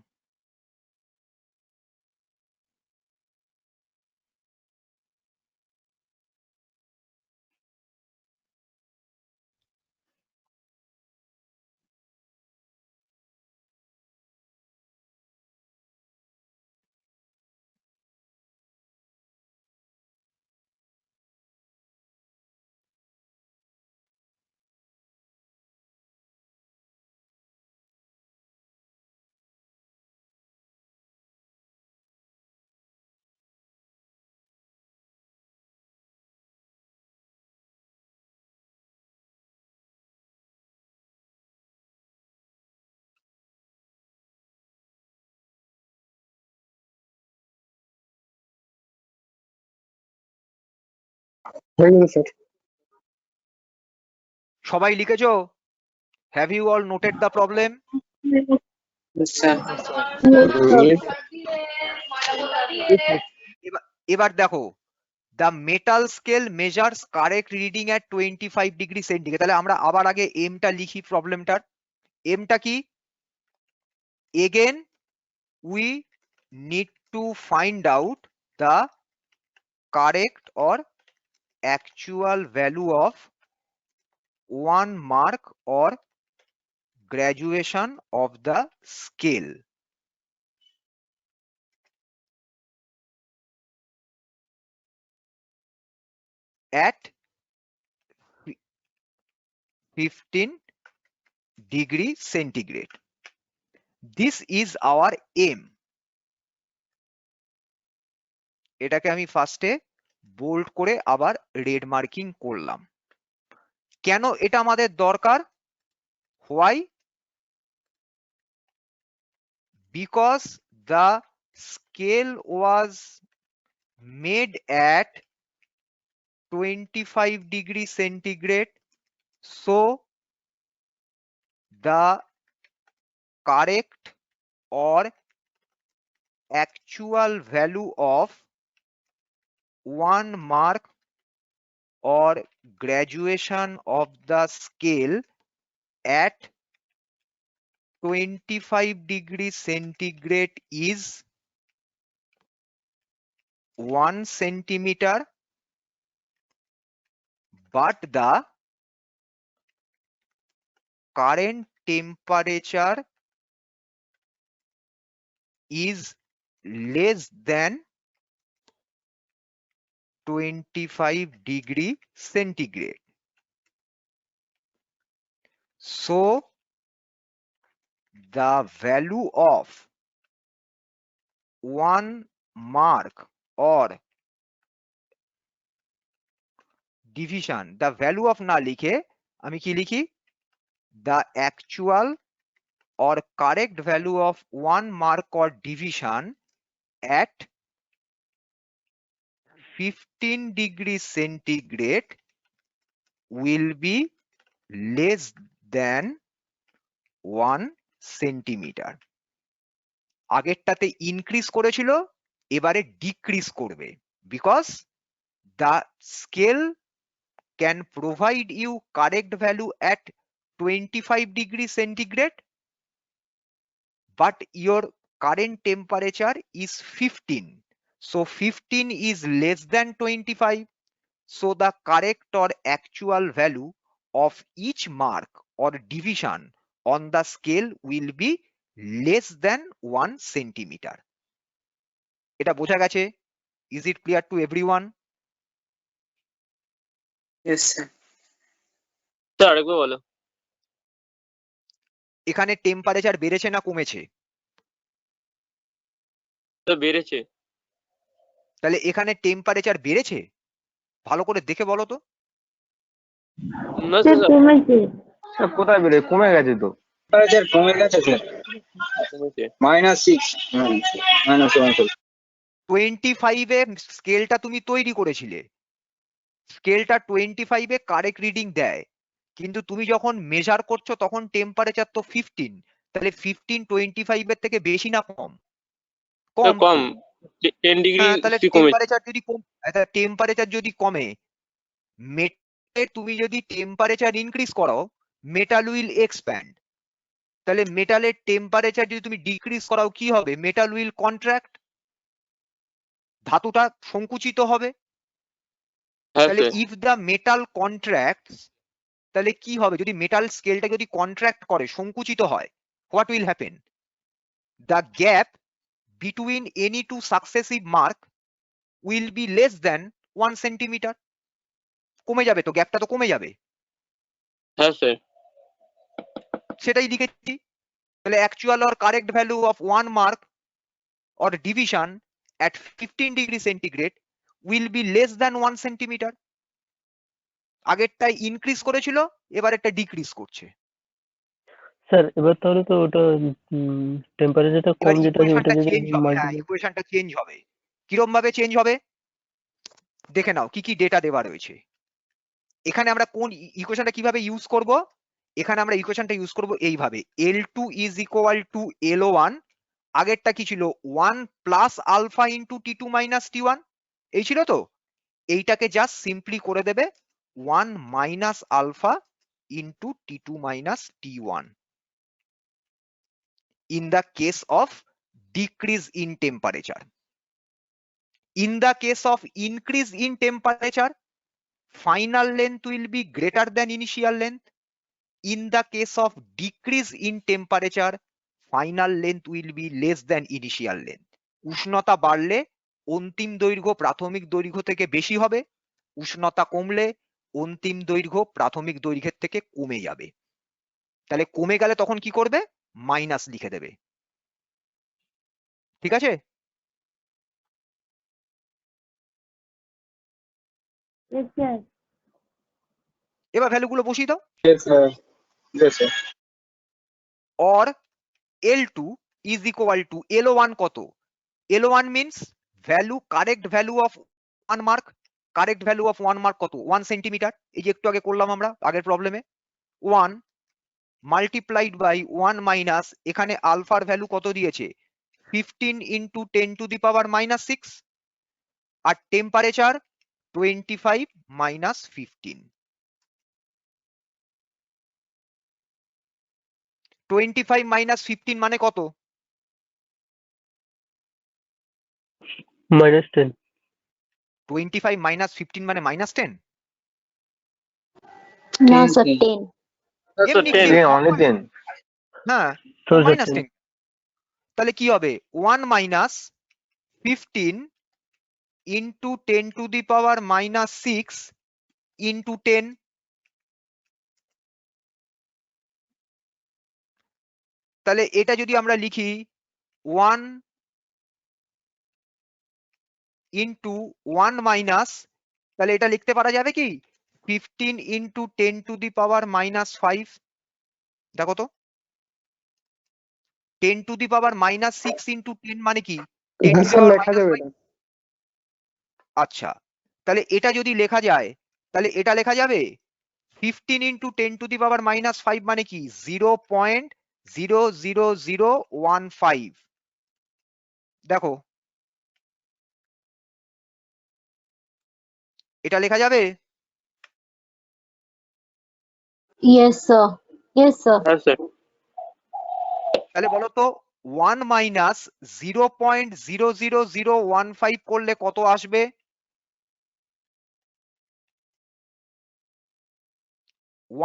Very well, sir. সবাই লিখেছো? Have you all noted the problem? Sir এবার দেখো, the metal scale measures correct reading at 25 degree centigrade. তাহলে আমরা আবার আগে এমটা লিখি প্রবলেমটার। এমটা কি? Again we need to find out the correct or actual value of 1 mark or graduation of the scale. At 15 degree centigrade. This is our aim. এটাকে আমি ফার্স্টে বোল্ড করে আবার রেড মার্কিং করলাম। কেন এটা আমাদের দরকার? Why? Because the scale was made at 25 degree centigrade, so the correct or actual value of 1 mark or graduation of the scale at 25 degree centigrade is 1 centimeter, but the current temperature is less than 25 degree centigrade. So the value of 1 mark or division, the value of না লিখে আমি কি লিখি? The actual or correct value of 1 mark or division at 15 degree centigrade will be less than 1 centimeter. আগেরটাতে increase করেছিল, এবারে decrease করবে, because the scale can provide you correct value at 25 degree centigrade, but your current temperature is 15. So 15 is less than 25. So the correct or actual value of each mark or division on the scale will be less than 1 centimeter. এটা বোঝা গেছে? Is it clear to everyone? Yes, sir. Sir আরেকবার বলো। এখানে temperature বেড়েছে না কমেছে? Sir বেড়েছে। তাহলে এখানে টেম্পারেচার বেড়েছে? ভালো করে দেখে বলো তো। না স্যার স্যার, কমেছে। স্যার কোথায় বেড়ে কমে গেছে তো। স্যার কমে গেছে স্যার, কমেছে। -6 -1 25 এ স্কেলটা তুমি তৈরি করেছিলে, স্কেলটা 25 এ কারেক্ট রিডিং দেয়, কিন্তু তুমি যখন মেজার করছো তখন টেম্পারেচার তো 15, তাহলে 15 25 এর থেকে বেশি না কম? স্যার কম। কম, 10 ডিগ্রি হ্যাঁ, তাহলে কমেছে। টেম্পারেচার যদি কমে, মেটালে তুমি যদি টেম্পারেচার ইনক্রিজ করো, মেটাল উইল এক্সপ্যান্ড। তাহলে মেটালের টেম্পারেচার যদি তুমি ডিক্রিজ করাও কি হবে? মেটাল উইল কন্ট্রাক্ট, ধাতুটা সংকুচিত হবে। হ্যাঁ তাহলে sir. If the metal contracts, তাহলে কি হবে? যদি মেটাল স্কেলটা যদি কন্ট্রাক্ট করে, সংকুচিত হয়, what will happen? The gap between any two successive mark will be less than 1 centimetre. কমে যাবে তো, গ্যাপটা তো কমে যাবে। হ্যাঁ স্যার। সেটাই লিখেছি। তাহলে actual or correct value of 1 mark or division at 15 degree centigrade will be less than 1 centimeter. আগেরটা ইনক্রিজ করেছিল, এবার এটা ডিক্রিজ করছে। স্যার এবার তাহলে তো ওটা টেম্পারেচারটা এবার কম যেটা আছে ওটা ইকুয়েশনটা যদি চেঞ্জ হবে। হ্যাঁ, ইকুয়েশনটা চেঞ্জ হবে। কিরম ভাবে চেঞ্জ হবে দেখে নাও, কি কি ডেটা দেওয়া রয়েছে। এখানে আমরা কোন ইকুয়েশনটা কিভাবে ইউজ করব? এখানে আমরা ইকুয়েশনটা ইউজ করব এইভাবে, L2 is equal to L1, আগেরটা কি ছিল? 1 plus alpha into T2 minus T1, এই ছিল তো। এইটাকে জাস্ট সিম্পলি করে দেবে 1 minus alpha into T2 minus T1 in the case of decrease in temperature. In the case of increase in temperature, final length will be greater than initial length. In the case of decrease in temperature, final length will be less than initial length. উষ্ণতা বাড়লে অন্তিম দৈর্ঘ্য প্রাথমিক দৈর্ঘ্য থেকে বেশি হবে, উষ্ণতা কমলে অন্তিম দৈর্ঘ্য প্রাথমিক দৈর্ঘ্যের থেকে কমে যাবে। তাহলে কমে গেলে তখন কি করবে? মাইনাস লিখে দেবে। ঠিক আছে? Yes, sir. এবার ভ্যালুগুলো বসিয়ে দাও। Yes, sir. Yes, sir. or L2 is equal to L1 কত? L1 means value, correct value of 1 mark. Correct value of 1 mark কত? 1 সেন্টিমিটার। এই যে একটু আগে করলাম আমরা আগের প্রবলেমে। 1 multiplied by 1 minus, এখানে আলফার ভ্যালু কত দিয়েছে? 15 into 10 to the power minus 6, আর টেম্পারেচার 25 minus 15। 25 minus 15 মানে কত? -10. 25 minus 15 মানে -10? No, sir, 10. 10. That's এমনি a 10. 10, অনলি 10। হ্যাঁ, So the minus 10। তাহলে কি হবে? 1 minus 15 into 10 to the power minus 6 into 10। তাহলে এটা যদি আমরা লিখি 1 into 1 minus, তাহলে এটা লিখতে পারা যাবে কি 15 into 10 to the power minus 5। দেখো তো 10 to the power minus 6 into 10 মানে কি 10 to the স্যার power লেখা minus যাবে 5। এটা। আচ্ছা, তাহলে এটা যদি লেখা যায় তাহলে এটা লেখা যাবে 15 into 10 to the power minus 5 মানে কি 0.00015। দেখো এটা লেখা যাবে? Yes, sir. Yes, sir. Yes, sir. তাহলে বলো তো 1 মাইনাস 0.00015 করলে কত আসবে?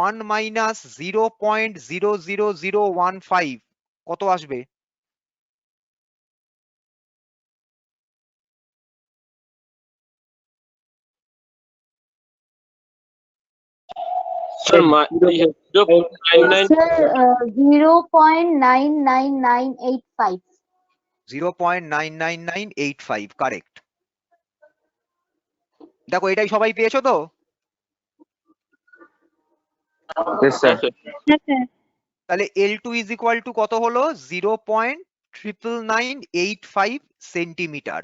1 মাইনাস 0.00015 কত আসবে? Sir, 0.99. Sir, 0.99985. 0.99985 কারেক্ট। দেখো এটাই সবাই পেয়েছো তো? Yes, sir. Yes, sir. Yes, sir. তাহলে L2 is equal to কত হলো? 0.99985 সেন্টিমিটার।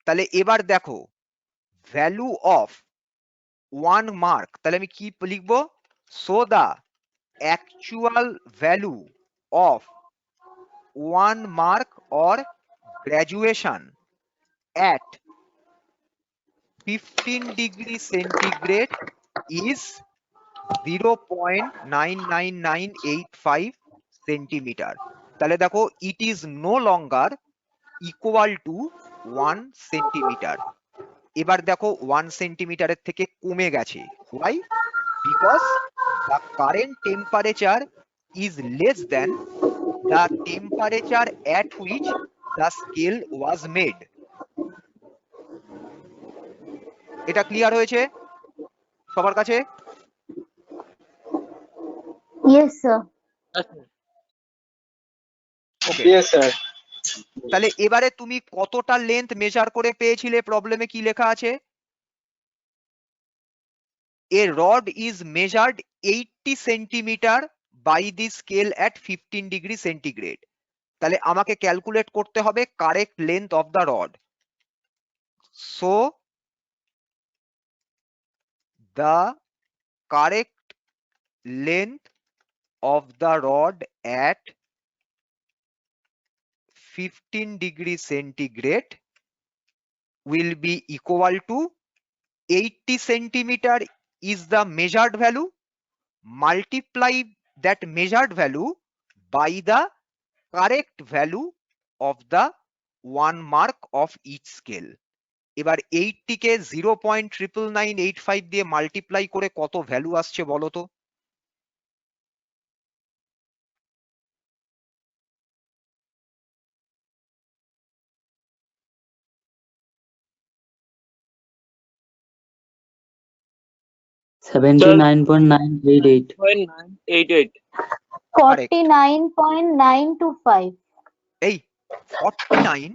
তাহলে এবার দেখো ভ্যালু অফ 1 মার্ক, তাহলে আমি কি লিখবো? So the actual value of 1 mark or graduation at 15 degree centigrade is 0.99985 centimeter। তাহলে দেখো it is no longer equal to 1 centimeter। এবার দেখো 1 সেন্টিমিটারের থেকে কমে গেছে। Why? Because the current temperature is less than the temperature at which the scale was made। এটা clear হয়েছে সবার কাছে? Yes, sir. ওকে, Yes, sir. তাহলে এবারে তুমি কতটা লেন্থ মেজার করে পেয়েছিলে? প্রবলেমে কি লেখা আছে? A rod is measured 80 centimeter by the scale at 15 degree centigrade। তাহলে আমাকে ক্যালকুলেট করতে হবে correct length of the rod. So the correct length of the rod at 15 degree centigrade will be equal to 80 centimeter is the measured value, multiply that measured value by the correct value of the 1 mark of each scale। এবার 80 কে 0.99985 দিয়ে multiply করে কত value আসছে বলো তো? $79.988. 0.988 Correct. 49.925. এই 49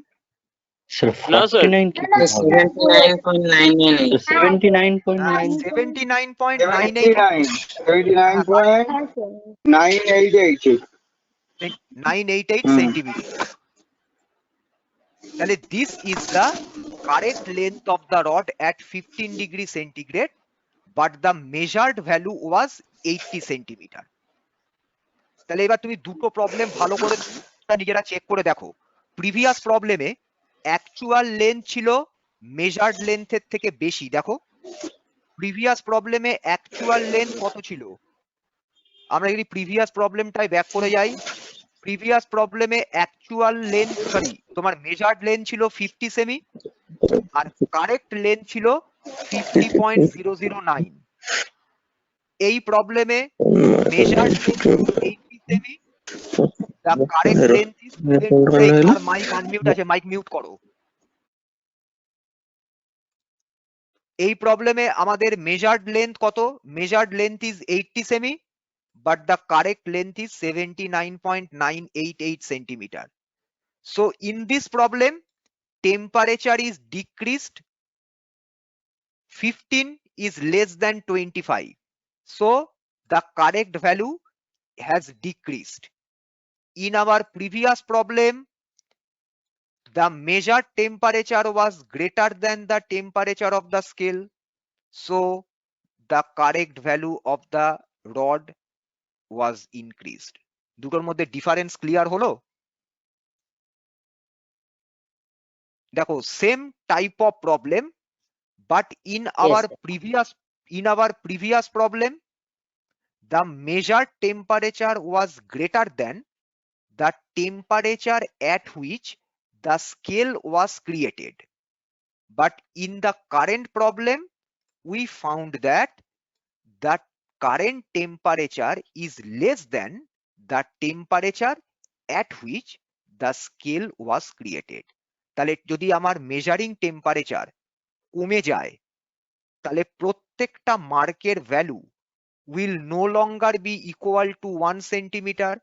sir না, sir. 49 কি করে হবে? 79.988 79.9 79.988 হ্যাঁ স্যার। 988 সেন্টিমিটার। তাহলে this is the correct length of the rod at 15 degree centigrade, but the measured value was 80 centimeter. তাহলে এবার তুমি দুটো প্রবলেম ভালো করে নিজেরা চেক করে দেখো। প্রিভিয়াস প্রবলেমে অ্যাকচুয়াল লেন্থ ছিল মেজার্ড লেন্থের থেকে বেশি। দেখো প্রিভিয়াস প্রবলেমে অ্যাকচুয়াল লেন্থ কত ছিল? আমরা যদি প্রিভিয়াস প্রবলেমটাই ব্যাক করে যাই, প্রিভিয়াস প্রবলেমে অ্যাকচুয়াল লেন্থ তোমার মেজার্ড লেন্থ ছিল 50 সেমি আর কারেক্ট লেন্থ ছিল 50.009। এই প্রবলেমে মেজার্ড লেন্থ 80 সেমি, the correct length is mic unmute আছে, মাইক মিউট করো। এই প্রবলেমে আমাদের মেজার্ড লেন্থ কত? মেজার্ড লেন্থ ইজ 80 সেমি but the correct length is 79.988 centimeter. So in this problem, temperature is decreased, 15 is less than 25. So the correct value has decreased. In our previous problem, the measured temperature was greater than the temperature of the scale. So the correct value of the rod was increased. দুটোর মধ্যে difference clear হলো? দেখো same type of problem, but in our previous problem the measured temperature was greater than the temperature at which the scale was created, but in the current problem we found that the current temperature is less than the temperature at which the scale was created. তাহলে যদি আমার measuring temperature কমে যায় তাহলে প্রত্যেকটা মার্কের value will no longer be equal to 1 centimeter,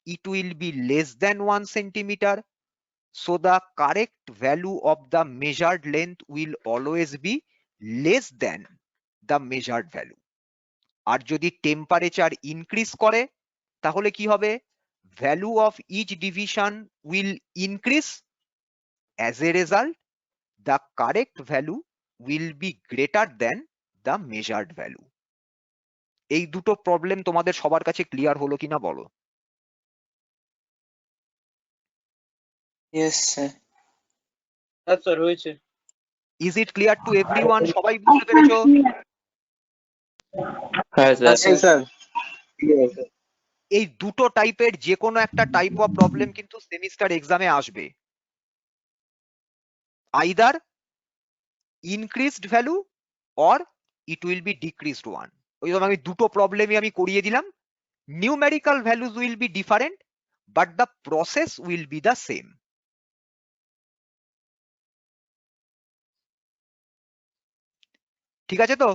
it will be less than 1 centimeter. So the correct value of the measured length will always be less than the measured value. আর যদি temperature increase করে তাহলে কি হবে? Value of each division will increase, as a result the correct value will be greater than the measured value. এই দুটো problem তোমাদের সবার কাছে ক্লিয়ার হলো কিনা বলো? Yes, sir. হ্যাঁ স্যার, হয়েছে। Is it clear to everyone? সবাই বুঝতে পেরেছো? হ্যাঁ Yes, sir. Yes, sir. এই দুটো টাইপের যে কোনো একটা টাইপ অফ প্রবলেম কিন্তু সেমিস্টার এক্সামে আসবে। Either increased value or it will be decreased one. ওই জন্য আমি দুটো প্রবলেমই আমি করিয়ে দিলাম। Numerical values will be different but the process will be the same. ঠিক আছে তো?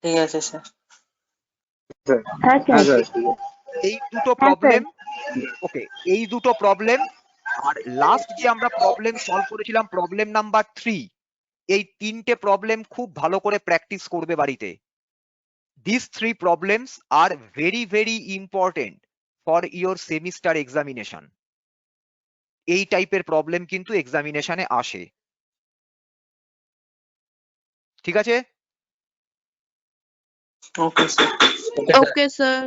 ঠিক আছে স্যার। হ্যাঁ হ্যাঁ স্যার। স্যার। এই দুটো প্রবলেম, ওকে, এই দুটো প্রবলেম আর লাস্ট যে আমরা প্রবলেম সলভ করেছিলাম প্রবলেম নাম্বার 3, এই তিনটে প্রবলেম খুব ভালো করে প্র্যাকটিস করবে বাড়িতে। This 3 problems are very very important for your semester examination. এই টাইপের প্রবলেম কিন্তু এক্সামিনেশনে আসে। ঠিক আছে? Okay sir. Okay sir.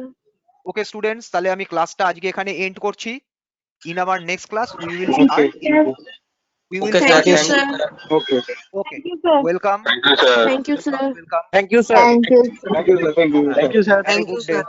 Okay students, তাহলে আমি ক্লাসটা আজকে এখানে এন্ড করছি। In our next class we will start we will Okay, start sir. Thank you, sir. Okay. okay Thank you, sir. welcome Thank you, sir. welcome Thank you, sir. Thank you. Thank you, sir. Thank you. Thank you, sir. have a Thank you, good day sir.